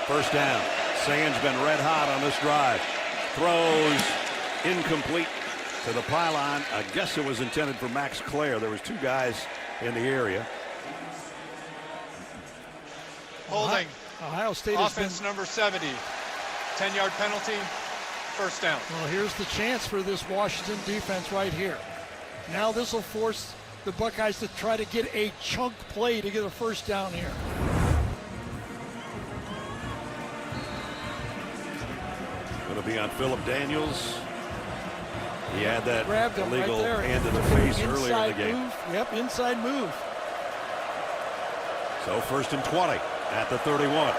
1st down. Sayin's been red hot on this drive. Throws incomplete to the pylon. I guess it was intended for Max Clare. There was 2 guys in the area. Holding. Ohio State Offense number 70. 10-yard penalty. 1st down. Well, here's the chance for this Washington defense right here. Now this will force the Buckeyes to try to get a chunk play to get a 1st down here. Going to be on Phillip Daniels. He had that Grabbed him illegal right there. hand to the face earlier in the game. Move. Yep, inside move. So 1st and 20 at the 31.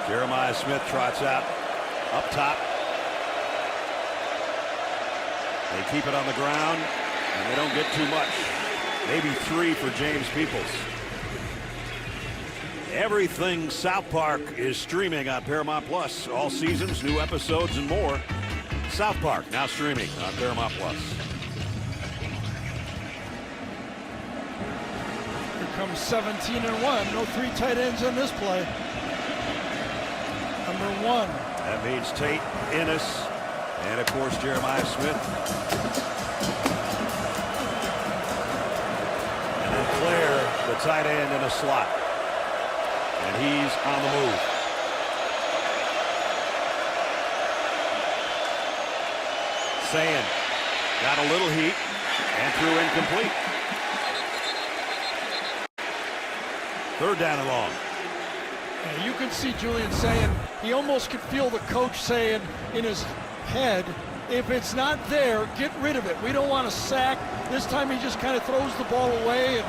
Jeremiah Smith trots out up top. They keep it on the ground, and they don't get too much. Maybe 3 for James Peoples. Everything South Park is streaming on Paramount Plus. All seasons, new episodes, and more. South Park now streaming on Paramount Plus. Here comes 17-1. No 3 tight ends on this play. Number 1. That means Tate, Ennis, and of course Jeremiah Smith. And then Claire, the tight end, in a slot. And he's on the move. Sand got a little heat and threw incomplete. 3rd down and long. Yeah, you can see Julian saying, he almost could feel the coach saying in his head, if it's not there, get rid of it. We don't want to sack. This time he just kind of throws the ball away and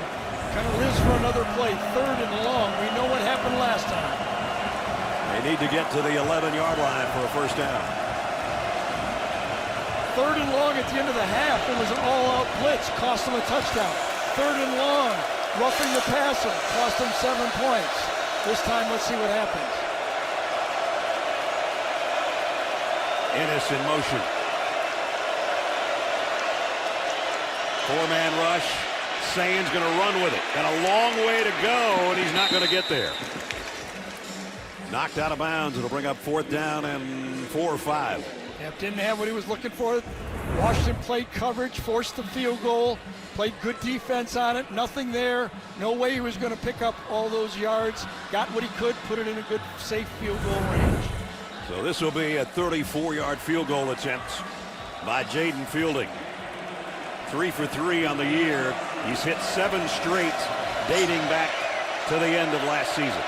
kind of lives for another play. 3rd and long. We know what happened last time. They need to get to the 11-yard line for a 1st down. 3rd and long at the end of the half. It was an all-out blitz. Cost them a touchdown. 3rd and long. Roughing the passer. Cost them 7 points. This time, let's see what happens. Ennis in motion. 4-man rush. Sand's going to run with it. Got a long way to go, and he's not going to get there. Knocked out of bounds. It'll bring up 4th down and 4 or 5. Yep, didn't have what he was looking for. Washington played coverage, forced the field goal, played good defense on it. Nothing there. No way he was going to pick up all those yards. Got what he could, put it in a good, safe field goal range. So this will be a 34-yard field goal attempt by Jaden Fielding. 3 for 3 on the year. He's hit 7 straight dating back to the end of last season.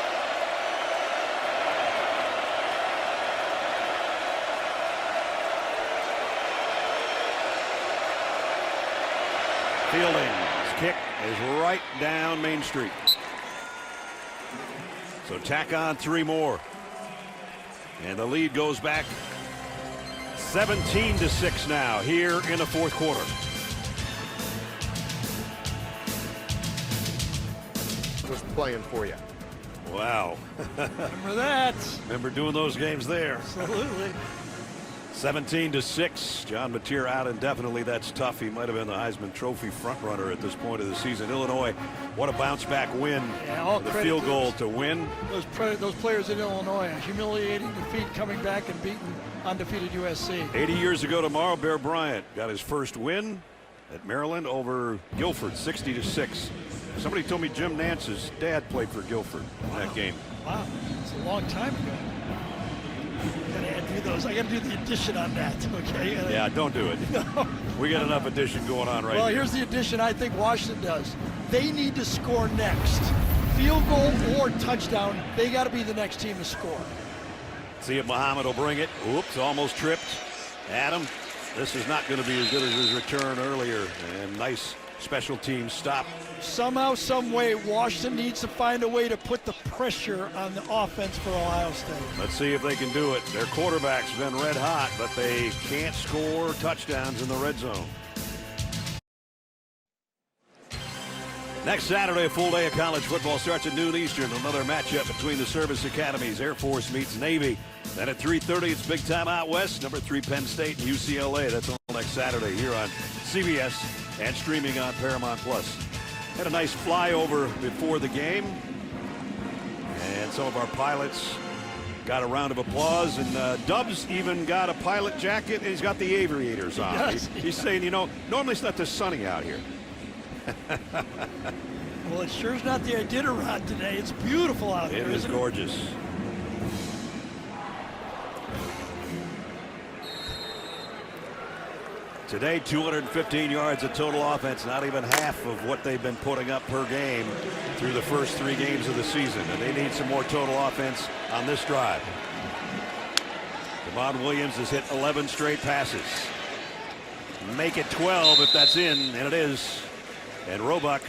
Fielding's kick is right down Main Street. So tack on 3 more. And the lead goes back 17-6 now here in the 4th quarter. Was playing for you. Wow. Remember that. Remember doing those games there. Absolutely. 17-6. John Mateer out indefinitely. That's tough. He might have been the Heisman Trophy frontrunner at this point of the season. Illinois, what a bounce back win. Yeah, all the credit field to goal to win. Those players in Illinois, a humiliating defeat, coming back and beating undefeated USC. 80 years ago tomorrow, Bear Bryant got his first win at Maryland over Guilford, 60-6. Somebody told me Jim Nance's dad played for Guilford in that game. Wow, it's a long time ago. I gotta do the addition on that, okay? Yeah, don't do it. No. We got enough addition going on right Well, here. here's the addition I think Washington does. They need to score next. Field goal or touchdown, they got to be the next team to score. See if Muhammad will bring it. Oops, almost tripped. Adam, this is not going to be as good as his return earlier. And nice special team stop. Somehow, some way, Washington needs to find a way to put the pressure on the offense for Ohio State. Let's see if they can do it. Their quarterback's been red hot, but they can't score touchdowns in the red zone. Next Saturday, a full day of college football starts at noon Eastern. Another matchup between the service academies. Air Force meets Navy. Then at 3:30, it's big time out west. Number 3 Penn State and UCLA. That's all next Saturday here on CBS and streaming on Paramount Plus. Had a nice flyover before the game, and some of our pilots got a round of applause, and Dubs even got a pilot jacket, and he's got the aviators on. He's saying, you know, normally it's not this sunny out here. Well, it sure is not the Iditarod today. It's beautiful out here. It is gorgeous. Today, 215 yards of total offense, not even half of what they've been putting up per game through the first 3 games of the season. And they need some more total offense on this drive. Javon Williams has hit 11 straight passes. Make it 12 if that's in, and it is. And Roebuck,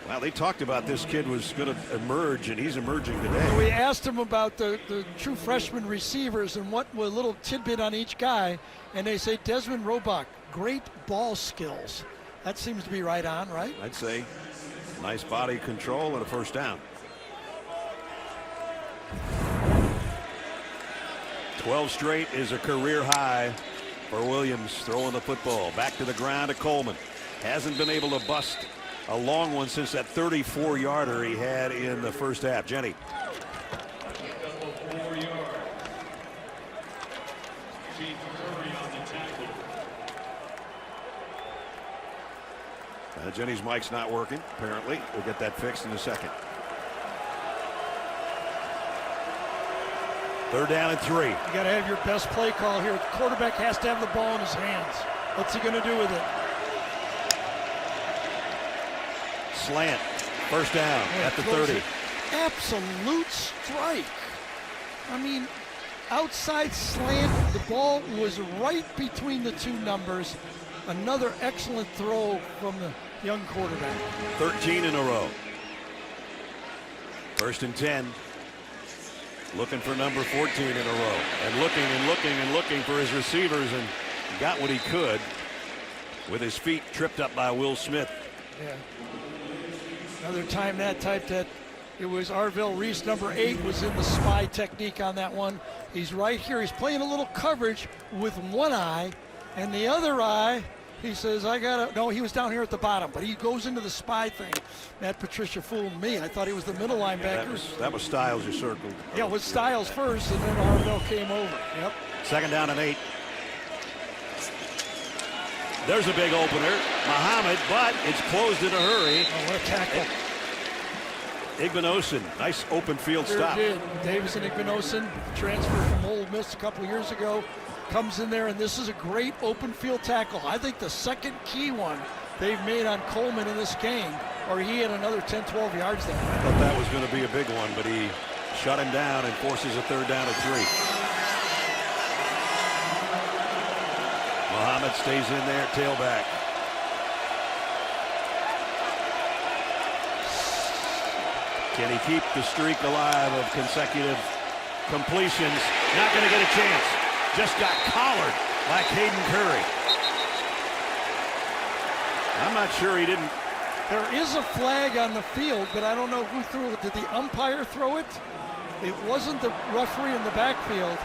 well, they talked about this kid was going to emerge, and he's emerging today. We asked him about the true freshman receivers and what a little tidbit on each guy, and they say Desmond Roebuck, great ball skills. That seems to be right on, right? I'd say nice body control and a first down. 12 straight is a career high for Williams throwing the football. Back to the ground to Coleman. Hasn't been able to bust a long one since that 34-yarder he had in the first half. Jenny. Jenny's mic's not working, apparently. We'll get that fixed in a second. 3rd down and 3. You got to have your best play call here. The quarterback has to have the ball in his hands. What's he going to do with it? Slant. First down at the 30. Absolute strike. I mean, outside slant. The ball was right between the two numbers. Another excellent throw from the young quarterback. 13 in a row. 1st and 10. Looking for number 14 in a row. And looking and looking and looking for his receivers, and got what he could with his feet tripped up by Will Smith. Yeah. Another time that type that it was Arvell Reese, number 8, was in the spy technique on that one. He's right here. He's playing a little coverage with one eye, and the other eye, he says, I gotta, no, he was down here at the bottom, but he goes into the spy thing. Matt Patricia fooled me. I thought he was the middle linebacker. That was Styles you circled. Yeah, it was Styles first, and then Arvell came over. Yep. 2nd down and 8. There's a big opener. Muhammad, but it's closed in a hurry. Oh, what a tackle. Igbinosun, nice open field stop. Did. Davison Igbinosun, transfer from Ole Miss a couple of years ago, comes in there, and this is a great open field tackle. I think the second key one they've made on Coleman in this game, or he had another 10, 12 yards there. I thought that was going to be a big one, but he shut him down and forces a 3rd down and 3. Muhammad stays in there, tailback. Can he keep the streak alive of consecutive completions? Not going to get a chance. Just got collared by Caden Curry. I'm not sure he didn't. There is a flag on the field, but I don't know who threw it. Did the umpire throw it? It wasn't the referee in the backfield.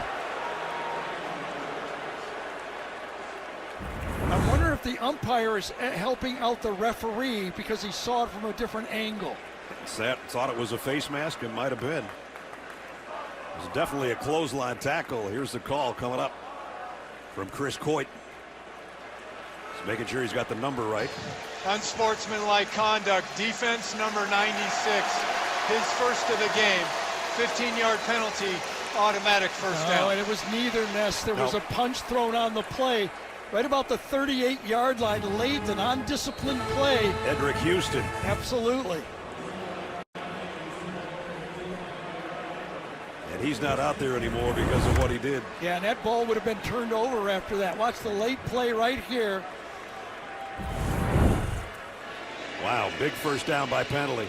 I wonder if the umpire is helping out the referee because he saw it from a different angle. Thought it was a face mask, and might have been. It was definitely a clothesline tackle. Here's the call coming up from Chris Coit. He's making sure he's got the number right. Unsportsmanlike conduct. Defense number 96. His first of the game. 15-yard penalty. Automatic first down. And it was neither, Ness. There was a punch thrown on the play. Right about the 38-yard line, late and undisciplined play. Edric Houston. Absolutely. And he's not out there anymore because of what he did. Yeah, and that ball would have been turned over after that. Watch the late play right here. Wow, big first down by penalty.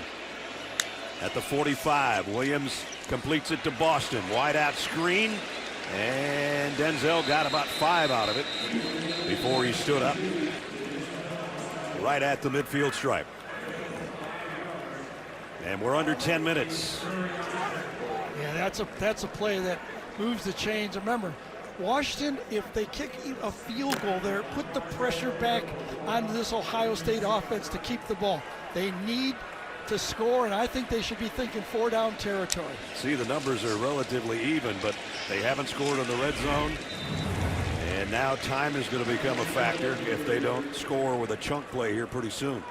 At the 45, Williams completes it to Boston. Wide out screen, and Denzel got about 5 out of it before he stood up right at the midfield stripe. And we're under 10 minutes. Yeah, that's a play that moves the chains. Remember, Washington, if they kick a field goal there, put the pressure back on this Ohio State offense to keep the ball. They need to score, and I think they should be thinking 4-down territory. See, the numbers are relatively even, but they haven't scored in the red zone. And now time is going to become a factor if they don't score with a chunk play here pretty soon.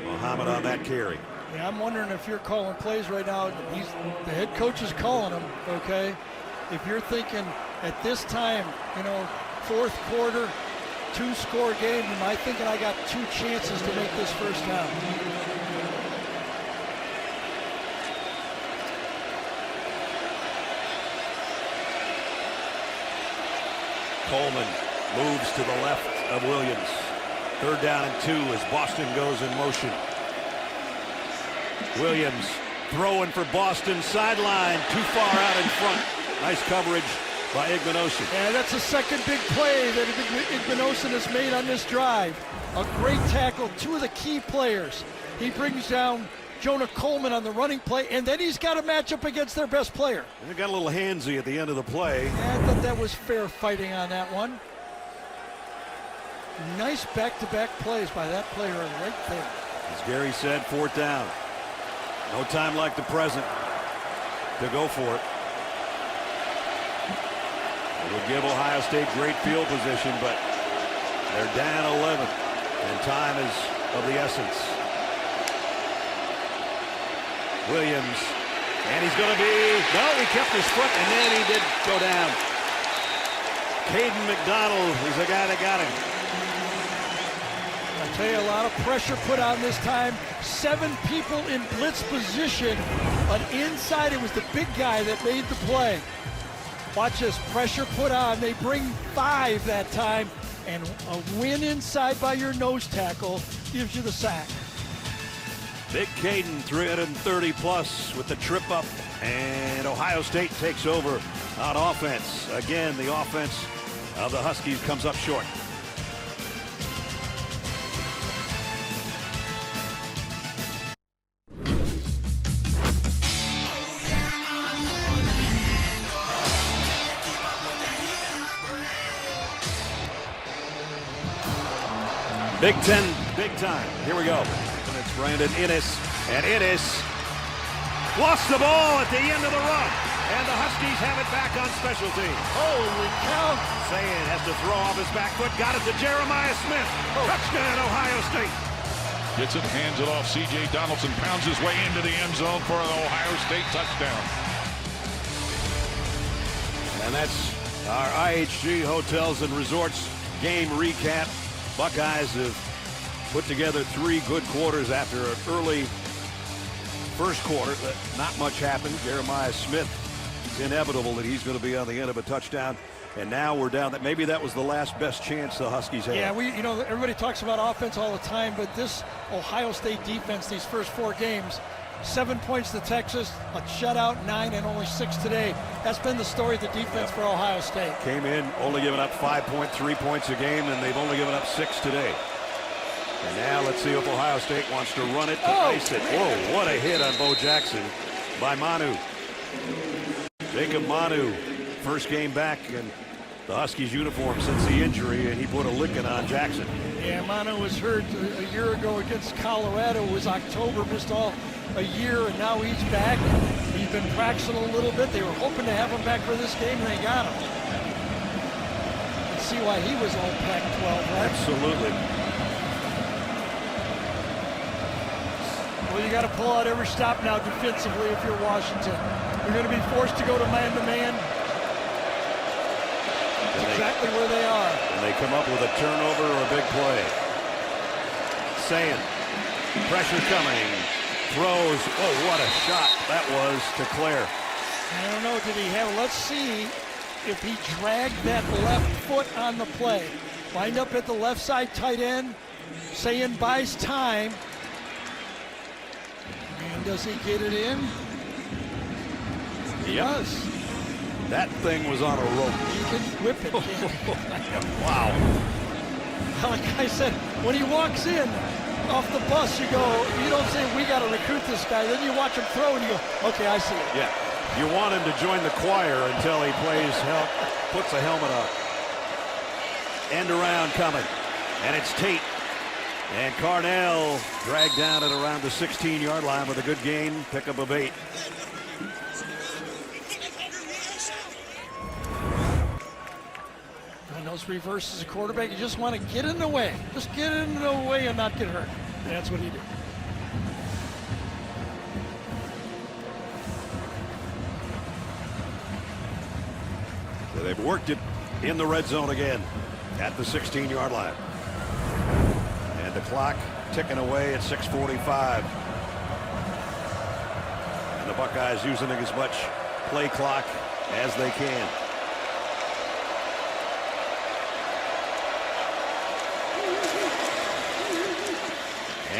Muhammad on that carry. Yeah, I'm wondering if you're calling plays right now. The head coach is calling them, okay? If you're thinking at this time, you know, fourth quarter, 2-score game, am I thinking I got 2 chances to make this first down? Coleman moves to the left of Williams. 3rd down and 2 as Boston goes in motion. Williams throwing for Boston, sideline, too far out in front. Nice coverage by Igbenogson. Yeah, that's the second big play that Igbenogson has made on this drive. A great tackle, 2 of the key players. He brings down Jonah Coleman on the running play, and then he's got a matchup against their best player. They got a little handsy at the end of the play. Yeah, I thought that was fair fighting on that one. Nice back-to-back plays by that player right there. As Gary said, 4th down. No time like the present to go for it. It would give Ohio State great field position, but they're down 11, and time is of the essence. Williams, and he's going to be, no, he kept his foot, and then he did go down. Caden McDonald is the guy that got him. I'll tell you, a lot of pressure put on this time. 7 people in blitz position, but inside it was the big guy that made the play. Watch this, pressure put on. They bring 5 that time, and a win inside by your nose tackle gives you the sack. Big Caden, 330 plus with the trip up, and Ohio State takes over on offense. Again, the offense of the Huskies comes up short. Big Ten, big time. Here we go. And it's Brandon Innes. And Innes lost the ball at the end of the run. And the Huskies have it back on special teams. Holy cow. Sayin has to throw off his back foot. Got it to Jeremiah Smith. Touchdown, Ohio State. Gets it, hands it off. C.J. Donaldson pounds his way into the end zone for an Ohio State touchdown. And that's our IHG Hotels and Resorts game recap. Buckeyes have put together 3 good quarters after an early first quarter. Not much happened. Jeremiah Smith, it's inevitable that he's going to be on the end of a touchdown. And now we're down that maybe that was the last best chance the Huskies had. Yeah, everybody talks about offense all the time, but this Ohio State defense, these first 4 games, 7 points to Texas, a shutout, 9, and only 6 today. That's been the story of the defense for Ohio State. Came in, only giving up 5.3 points a game, and they've only given up 6 today. And now let's see if Ohio State wants to run it to ice it. Whoa, what a hit on Bo Jackson by Manu. Jacob Manu, first game back in the Huskies uniform since the injury, and he put a licking on Jackson. Yeah, Manu was hurt a year ago against Colorado. It was October, missed all a year, and now he's back. He's been practicing a little bit. They were hoping to have him back for this game, and they got him. Let's see why he was all Pac-12, right? Absolutely. Well, you got to pull out every stop now defensively if you're Washington. You're going to be forced to go to man-to-man. That's exactly where they are. And they come up with a turnover or a big play. Sayin, pressure coming. Throws. Oh, what a shot that was to Claire. I don't know, did he have, let's see if he dragged that left foot on the play. Lined up at the left side tight end. Sayin buys time. And does he get it in? He does. That thing was on a rope. You can whip it, can't you? Wow. Like I said, when he walks in off the bus, you don't say, we got to recruit this guy. Then you watch him throw and you go, okay, I see it. Yeah. You want him to join the choir until he puts a helmet on. End around coming. And it's Tate. And Carnell dragged down at around the 16-yard line with a good gain, pickup of 8. And those reverses a quarterback, you just want to get in the way. Just get in the way and not get hurt. And that's what he did. So they've worked it in the red zone again at the 16-yard line. And the clock ticking away at 6:45. And the Buckeyes using as much play clock as they can.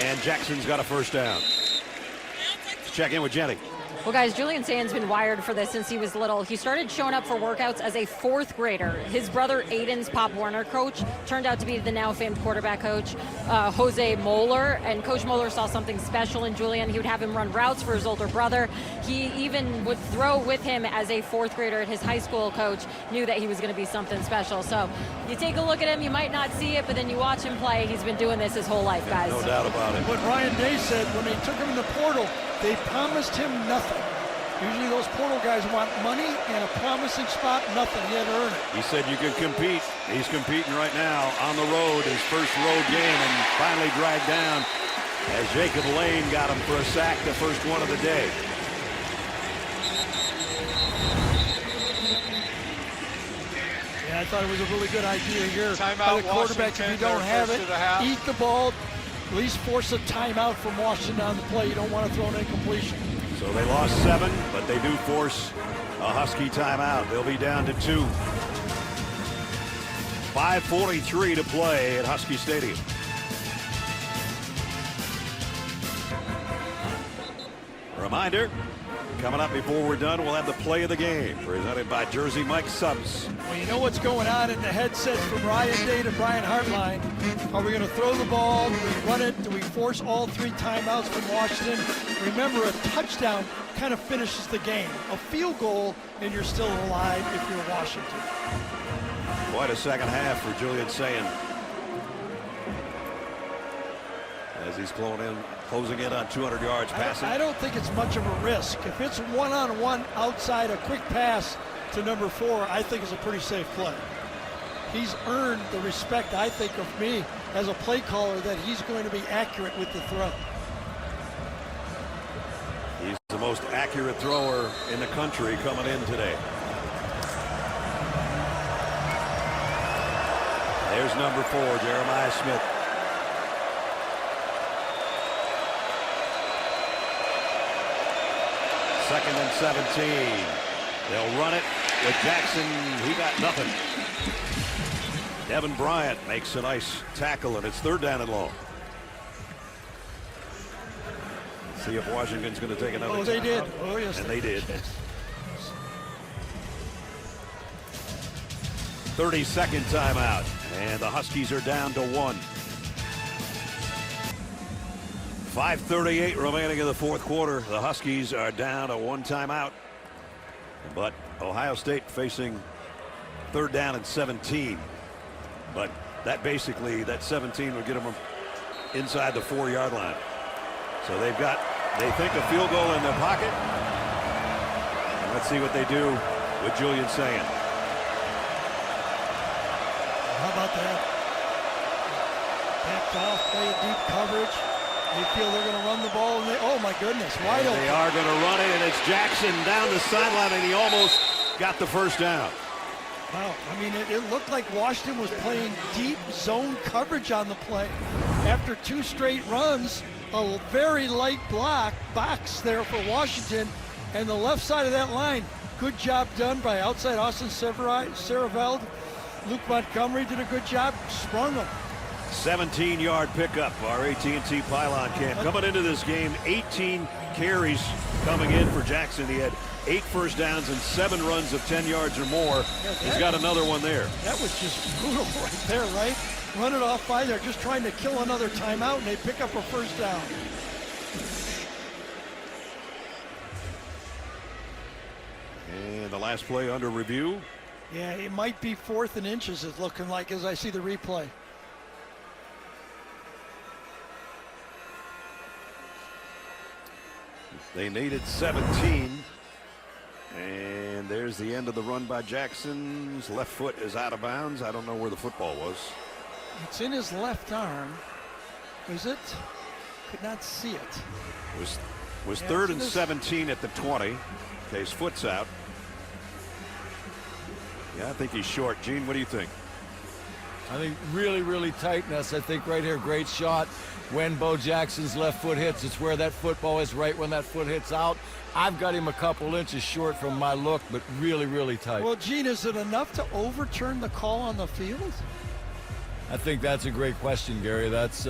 And Jackson's got a first down. Let's check in with Jenny. Well, guys, Julian Sand's been wired for this since he was little. He started showing up for workouts as a 4th grader. His brother Aiden's Pop Warner coach turned out to be the now famed quarterback coach, Jose Moeller. And Coach Moeller saw something special in Julian. He would have him run routes for his older brother. He even would throw with him as a 4th grader. And his high school coach knew that he was going to be something special. So you take a look at him, you might not see it, but then you watch him play. He's been doing this his whole life, guys. No doubt about it. What Ryan Day said when they took him in the portal, they promised him nothing. Usually those portal guys want money and a promising spot, nothing. He had to earn it. He said you can compete. He's competing right now on the road, his first road game, and finally dragged down as Jacob Lane got him for a sack, the first one of the day. Yeah, I thought it was a really good idea here. Timeout, by the quarterback, if you Washington, don't have first it, to the half. eat the ball, at least force a timeout from Washington on the play. You don't want to throw an incompletion. So they lost 7, but they do force a Husky timeout. They'll be down to 2. 5:43 to play at Husky Stadium. Reminder, coming up before we're done, we'll have the play of the game presented by Jersey Mike Subs. Well, you know what's going on in the headsets from Ryan Day to Brian Hartline. Are we going to throw the ball? Do we run it? Do we force all 3 timeouts from Washington? Remember, a touchdown kind of finishes the game. A field goal, and you're still alive if you're Washington. Quite a second half for Julian Sand. As he's closing in on 200 yards passing. I don't think it's much of a risk. If it's one-on-one outside a quick pass to number 4, I think it's a pretty safe play. He's earned the respect, I think, of me as a play caller that he's going to be accurate with the throw. He's the most accurate thrower in the country coming in today. There's number 4, Jeremiah Smith. Second and 17. They'll run it with Jackson. He got nothing. Devin Bryant makes a nice tackle, and it's 3rd down and long. Let's see if Washington's going to take another. Oh, they did. Oh, yes. And they did. 32nd timeout, and the Huskies are down to 1. 5:38 remaining in the 4th quarter. The Huskies are down to 1 timeout, but Ohio State facing 3rd down and 17. But that 17 would get them inside the 4-yard line. So they think a field goal in their pocket. And let's see what they do with Julian Sand. How about that? Backed off, play a deep coverage. They feel they're going to run the ball, and oh my goodness, wide open. They are going to run it, and it's Jackson down the sideline, and he almost got the first down. Wow, I mean, it looked like Washington was playing deep zone coverage on the play. After 2 straight runs, a very light box there for Washington, and the left side of that line, good job done by outside Austin Seraveld. Luke Montgomery did a good job, sprung them. 17-yard pickup, our AT&T pylon camp. Coming into this game, 18 carries coming in for Jackson. He had 8 first downs and 7 runs of 10 yards or more. He's got another one there. That was just brutal right there, right? Run it off by there, just trying to kill another timeout, and they pick up a first down. And the last play under review. Yeah, it might be 4th and inches, it's looking like, as I see the replay. They needed 17. And there's the end of the run by Jackson's left foot is out of bounds. I don't know where the football was. It's in his left arm. Was it? Could not see it. Was 3rd and 17 at the 20. Okay, his foot's out. Yeah, I think he's short. Gene, what do you think? I think really, really tight, Ness. I think right here, great shot. When Bo Jackson's left foot hits, it's where that football is, right when that foot hits out. I've got him a couple inches short from my look, but really, really tight. Well, Gene, is it enough to overturn the call on the field? I think that's a great question, Gary. That's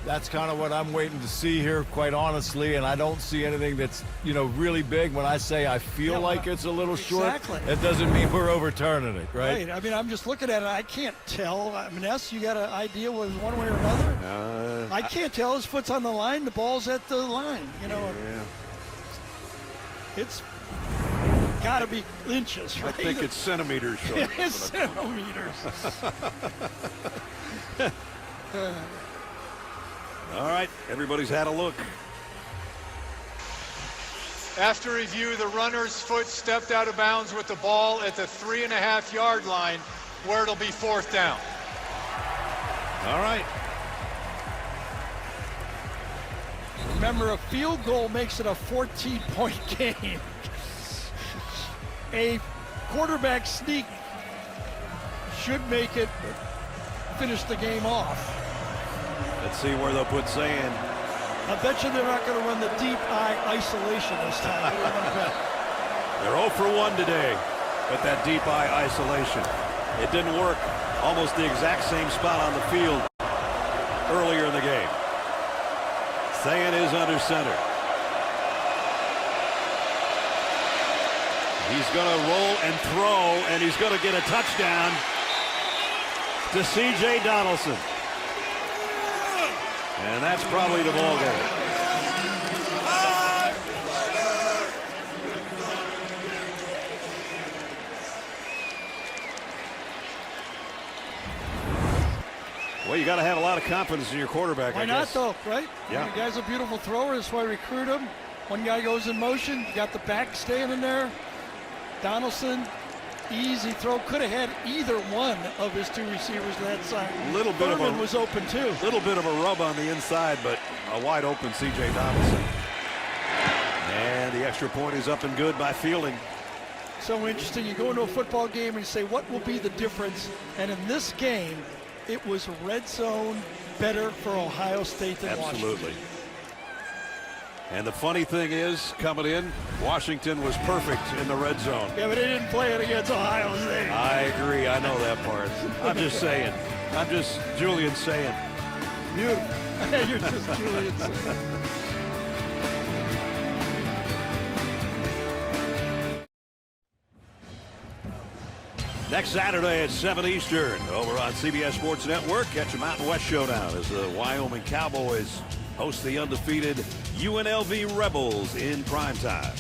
That's kind of what I'm waiting to see here, quite honestly, and I don't see anything that's, really big. When I say I feel like it's a little short, it doesn't mean we're overturning it, right? I mean, I'm just looking at it. I can't tell. I mean, you got an idea with one way or another? I can't tell. His foot's on the line. The ball's at the line, Yeah. It's got to be inches, right? I think it's centimeters short. It's centimeters. All right, everybody's had a look. After review, the runner's foot stepped out of bounds with the ball at the 3.5-yard line, where it'll be 4th down. All right. Remember, a field goal makes it a 14-point game. A quarterback sneak should make it finish the game off. Let's see where they'll put Sand. I bet you they're not going to run the deep eye isolation this time. They're 0 for 1 today with that deep eye isolation. It didn't work. Almost the exact same spot on the field earlier in the game. Sand is under center. He's going to roll and throw, and he's going to get a touchdown to C.J. Donaldson. And that's probably the ball game. Well, you got to have a lot of confidence in your quarterback. Why not, though, right? Yeah. The guy's a beautiful thrower. That's why I recruit him. One guy goes in motion. You got the back staying in there. Donaldson, easy throw. Could have had either one of his two receivers to that side. Furman was open too. Little bit of a rub on the inside, but a wide open C.J. Donaldson. And the extra point is up and good by Fielding. So interesting. You go into a football game and you say, what will be the difference? And in this game, it was red zone better for Ohio State than Absolutely. Washington. And the funny thing is, coming in, Washington was perfect in the red zone. Yeah, but they didn't play it against Ohio State. I agree. I know that part. I'm just saying. I'm just Julian saying. Beautiful. You're just Julian saying. Next Saturday at 7 Eastern over on CBS Sports Network, catch a Mountain West Showdown as the Wyoming Cowboys host the undefeated UNLV Rebels in primetime.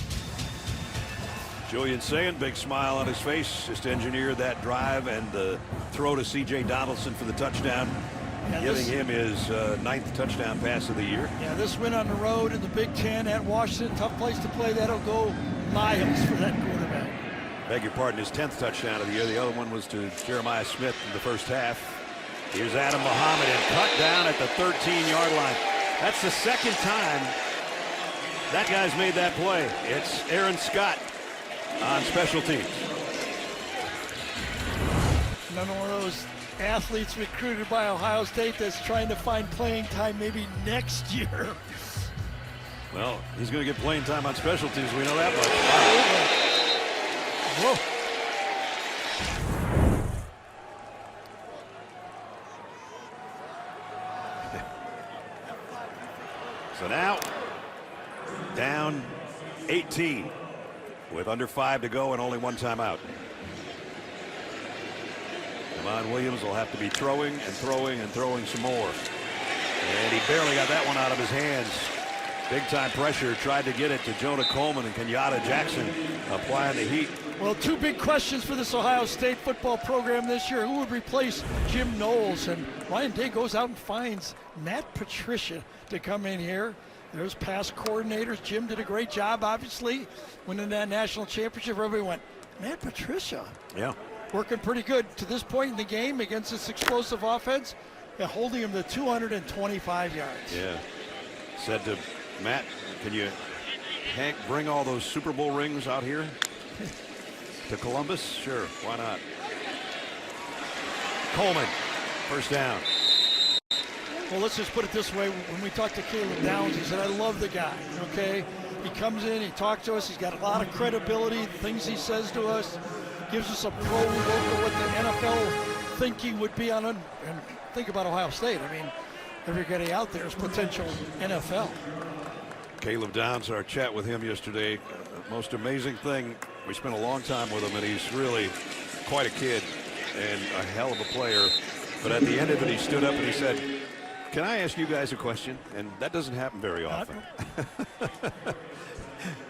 Julian saying, big smile on his face, just engineered that drive and the throw to C.J. Donaldson for the touchdown, giving him his 9th touchdown pass of the year. Yeah, this win on the road in the Big Ten at Washington, tough place to play. That'll go miles for that quarterback. Beg your pardon, his 10th touchdown of the year. The other one was to Jeremiah Smith in the first half. Here's Adam Muhammad and cut down at the 13-yard line. That's the second time that guy's made that play. It's Aaron Scott on special teams. Another one of those athletes recruited by Ohio State that's trying to find playing time maybe next year. Well, he's going to get playing time on special teams. We know that much. Whoa. So now, down 18 with under 5 to go and only 1 timeout. Javon Williams will have to be throwing and throwing and throwing some more. And he barely got that one out of his hands. Big time pressure, tried to get it to Jonah Coleman and Kenyatta Jackson applying the heat. Well, 2 big questions for this Ohio State football program this year. Who would replace Jim Knowles? And Ryan Day goes out and finds Matt Patricia to come in here. There's past coordinators. Jim did a great job, obviously, winning that national championship. Everybody went, Matt Patricia. Yeah. Working pretty good to this point in the game against this explosive offense, and holding him to 225 yards. Yeah. Said to Matt, can you, Hank, bring all those Super Bowl rings out here to Columbus? Sure, why not? Coleman, first down. Well, let's just put it this way. When we talked to Caleb Downs, he said, I love the guy, okay? He comes in, he talks to us, he's got a lot of credibility, the things he says to us, gives us a pro look at what the NFL thinking would be on him. And think about Ohio State. I mean, everybody out there is potential NFL. Caleb Downs, our chat with him yesterday, most amazing thing, we spent a long time with him, and he's really quite a kid and a hell of a player. But at the end of it, he stood up and he said, "Can I ask you guys a question?" And that doesn't happen very often.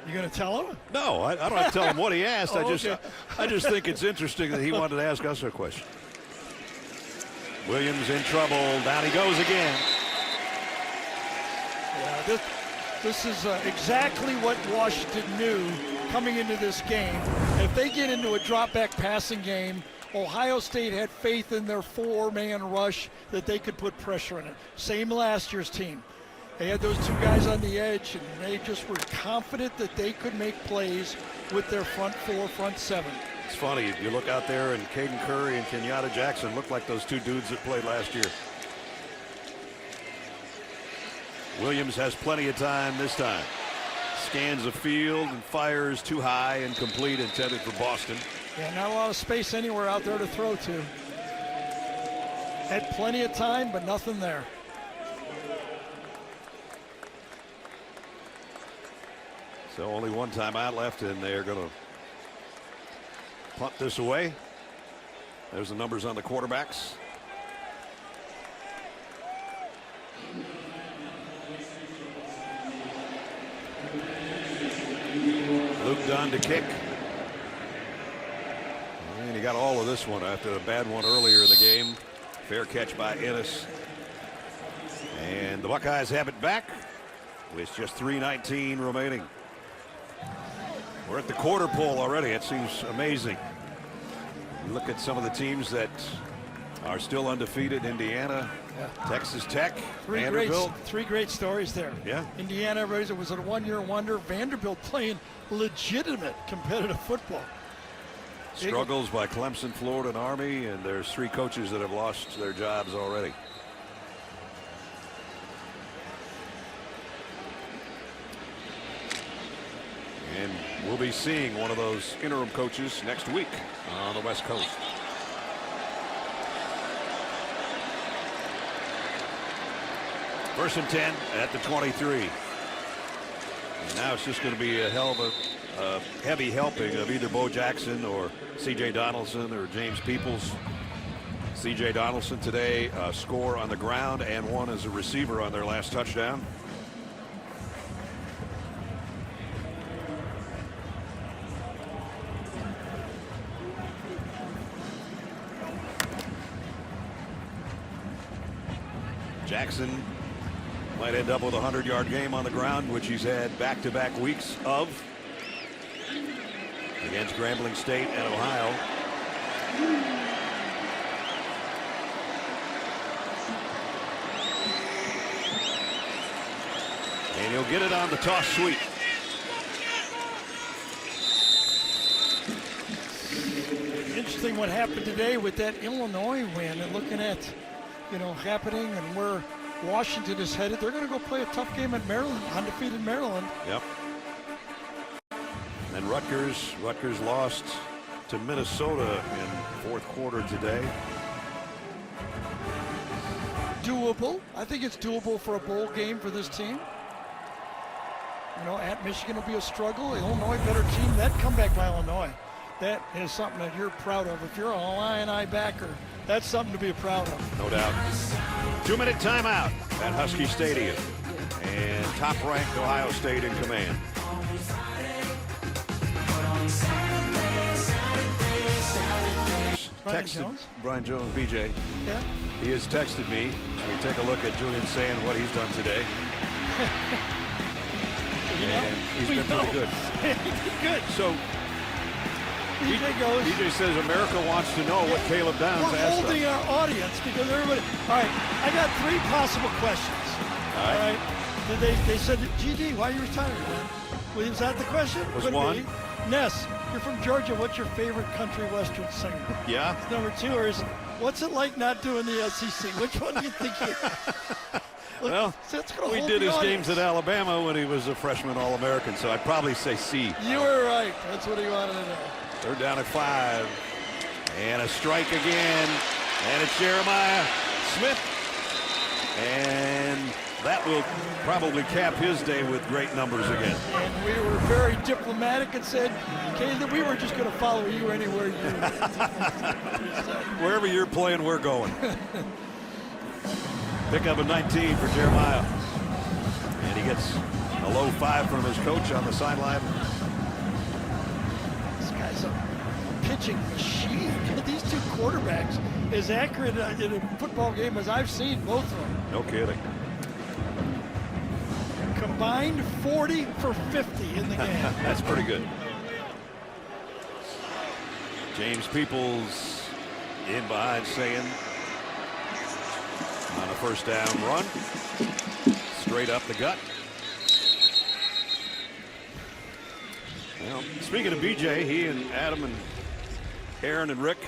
You going to tell him? No, I don't have to tell him what he asked. Oh, I just think it's interesting that he wanted to ask us a question. Williams in trouble. Down he goes again. Yeah, this is exactly what Washington knew coming into this game. If they get into a drop-back passing game, Ohio State had faith in their four-man rush that they could put pressure on it. Same last year's team. They had those two guys on the edge, and they just were confident that they could make plays with their front four, front seven. It's funny, you look out there, and Caden Curry and Kenyatta Jackson look like those two dudes that played last year. Williams has plenty of time this time. Scans the field and fires too high and complete, intended for Boston. Yeah, not a lot of space anywhere out there to throw to. Had plenty of time, but nothing there. So only one timeout left, and they're going to punt this away. There's the numbers on the quarterbacks. Luke Dunn to kick. And he got all of this one after a bad one earlier in the game. Fair catch by Ennis. And the Buckeyes have it back with just 3:19 remaining. We're at the quarter pole already. It seems amazing. You look at some of the teams that are still undefeated. Indiana, Texas Tech, Vanderbilt. Three great stories there. Yeah. Indiana was a one-year wonder. Vanderbilt playing legitimate competitive football. Struggles by Clemson, Florida, and Army, and there's three coaches that have lost their jobs already. And we'll be seeing one of those interim coaches next week on the West Coast. First and 10 at the 23. And now it's just going to be a hell of a heavy helping of either Bo Jackson or C.J. Donaldson or James Peoples. C.J. Donaldson today score on the ground and one as a receiver on their last touchdown. Jackson might end up with a 100-yard game on the ground, which he's had back-to-back weeks of against Grambling State and Ohio. And he'll get it on the toss sweep. Interesting what happened today with that Illinois win, and looking at, happening and where Washington is headed. They're going to go play a tough game at Maryland, undefeated Maryland. Yep. And Rutgers lost to Minnesota in fourth quarter today. Doable. I think it's doable for a bowl game for this team. At Michigan will be a struggle. Illinois, better team. That comeback by Illinois, that is something that you're proud of. If you're a Illini backer, that's something to be proud of. No doubt. 2-minute timeout at Husky Stadium. And top-ranked Ohio State in command. Brian Jones, BJ. Yeah. He has texted me. So we take a look at Julian saying what he's done today. And he's been pretty good. Good. So BJ says America wants to know what Caleb Downs We're asked holding us. our audience because everybody. All right, I got three possible questions. All right. They said, GD, why are you retiring, man? Well, is that the question? Was Could one. be. Ness, you're from Georgia. What's your favorite country western singer? Yeah. Number two is, what's it like not doing the SEC? Which one do you think you... Look, Well, we did his audience. games at Alabama when he was a freshman All-American, so I'd probably say C. You were right. That's what he wanted to know. They're down at 5. And a strike again. And it's Jeremiah Smith. And that will probably cap his day with great numbers again. And we were very diplomatic and said, okay, that we were just going to follow you anywhere you Wherever you're playing, we're going. Pick up a 19 for Jeremiah. And he gets a low 5 from his coach on the sideline. This guy's a pitching machine. These two quarterbacks, as accurate in a football game as I've seen, both of them. No kidding. Combined 40 for 50 in the game. That's pretty good. James Peoples in behind saying on a first down run. Straight up the gut. Well, speaking of BJ, he and Adam and Aaron and Rick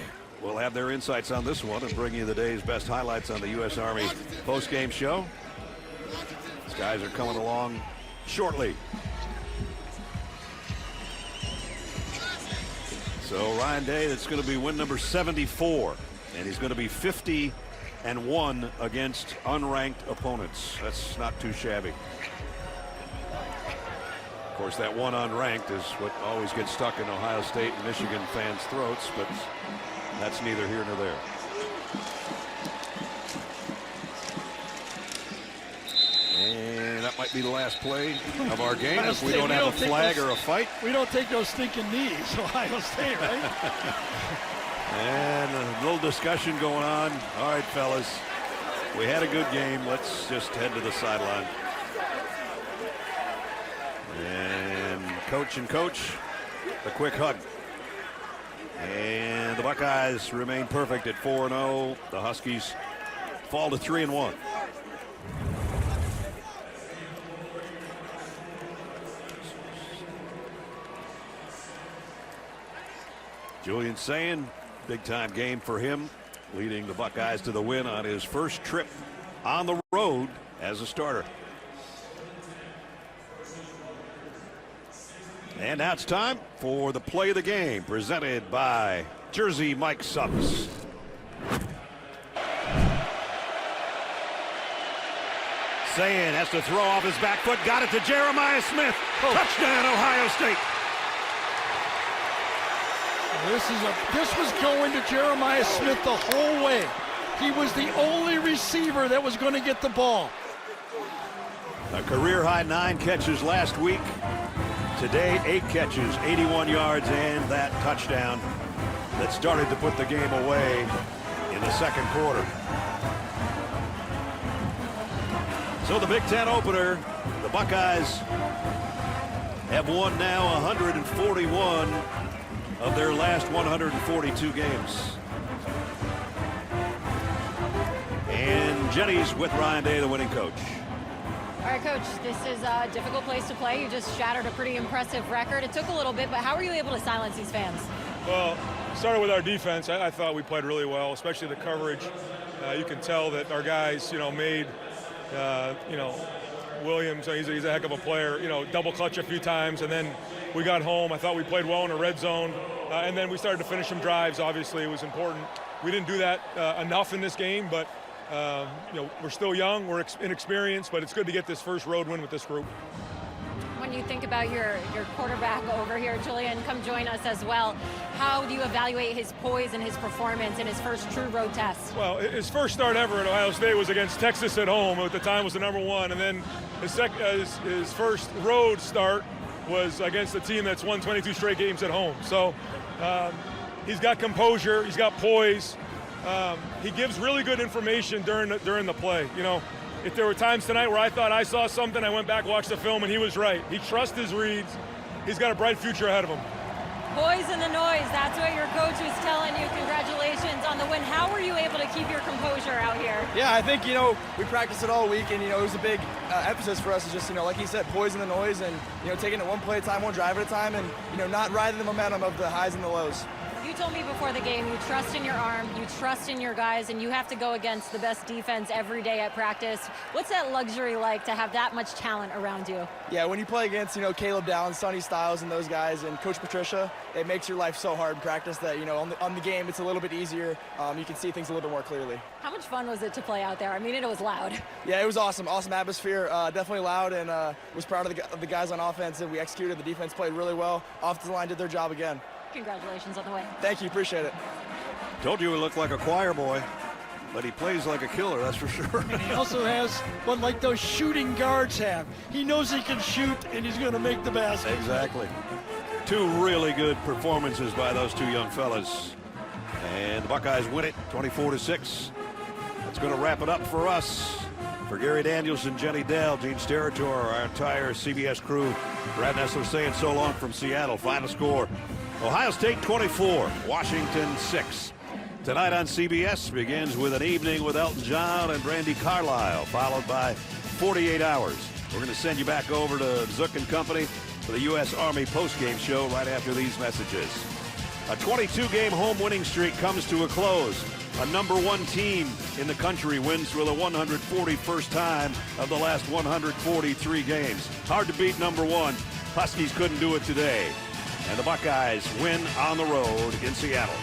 will have their insights on this one and bring you the day's best highlights on the U.S. Army post-game show. These guys are coming along shortly. So Ryan Day, that's going to be win number 74, and he's going to be 50-1 against unranked opponents. That's not too shabby. Of course, that one unranked is what always gets stuck in Ohio State and Michigan fans' throats, but that's neither here nor there. And that might be the last play of our game if we don't have a flag or a fight. We don't take those stinking knees, Ohio State, right? And a little discussion going on. All right, fellas, we had a good game. Let's just head to the sideline. And coach, the quick hug. And the Buckeyes remain perfect at 4-0. The Huskies fall to 3-1. Julian Sayin, big time game for him, leading the Buckeyes to the win on his first trip on the road as a starter. And now it's time for the play of the game, presented by Jersey Mike Subs. Sayin has to throw off his back foot, got it to Jeremiah Smith. Touchdown, Ohio State. This was going to Jeremiah Smith the whole way. He was the only receiver that was going to get the ball. A career high 9 catches last week. Today, 8 catches, 81 yards, and that touchdown that started to put the game away in the second quarter. So the Big Ten opener, the Buckeyes have won now 141 of their last 142 games. And Jenny's with Ryan Day, the winning coach. All right, Coach, this is a difficult place to play. You just shattered a pretty impressive record. It took a little bit, but how were you able to silence these fans? Well, started with our defense. I thought we played really well, especially the coverage. You can tell that our guys, made, Williams, he's a heck of a player, double clutch a few times, and then we got home. I thought we played well in the red zone, and then we started to finish some drives. Obviously, it was important. We didn't do that enough in this game, but we're still young, we're inexperienced, but it's good to get this first road win with this group. When you think about your quarterback over here, Julian, come join us as well. How do you evaluate his poise and his performance in his first true road test? Well, his first start ever at Ohio State was against Texas at home. At the time was the #1, and then his first road start was against a team that's won 22 straight games at home. So he's got composure, he's got poise. He gives really good information during the play. If there were times tonight where I thought I saw something, I went back, watched the film, and he was right. He trusts his reads. He's got a bright future ahead of him. Poise in the noise, that's what your coach is telling you. Congratulations on the win. How were you able to keep your composure out here? Yeah, I think, we practiced it all week, and, it was a big emphasis for us is just, like he said, poise in the noise and, taking it one play at a time, one drive at a time, and, not riding the momentum of the highs and the lows. You You told me before the game you trust in your arm, you trust in your guys, and you have to go against the best defense every day at practice. What's that luxury like to have that much talent around you? Yeah, when you play against, Caleb Downs, Sonny Styles, and those guys, and Coach Patricia, it makes your life so hard in practice that, on the game, it's a little bit easier. You can see things a little bit more clearly. How much fun was it to play out there? I mean, it was loud. Yeah, it was awesome. Awesome atmosphere, definitely loud, and was proud of the guys on offense, and we executed. The defense played really well. Offensive line did their job again. Congratulations on the win. Thank you, appreciate it. Told you he looked like a choir boy, but he plays like a killer, that's for sure. And he also has what like those shooting guards have. He knows he can shoot, and he's going to make the basket. Exactly. Two really good performances by those two young fellas. And the Buckeyes win it 24-6. That's going to wrap it up for us. For Gary Danielson, Jenny Dell, Gene Steratore, our entire CBS crew, Brad Nessler saying so long from Seattle. Final score, Ohio State 24, Washington 6. Tonight on CBS begins with an evening with Elton John and Brandi Carlile, followed by 48 Hours. We're going to send you back over to Zook and Company for the U.S. Army postgame show right after these messages. A 22-game home winning streak comes to a close. A #1 team in the country wins for the 141st time of the last 143 games. Hard to beat #1. Huskies couldn't do it today. And the Buckeyes win on the road in Seattle.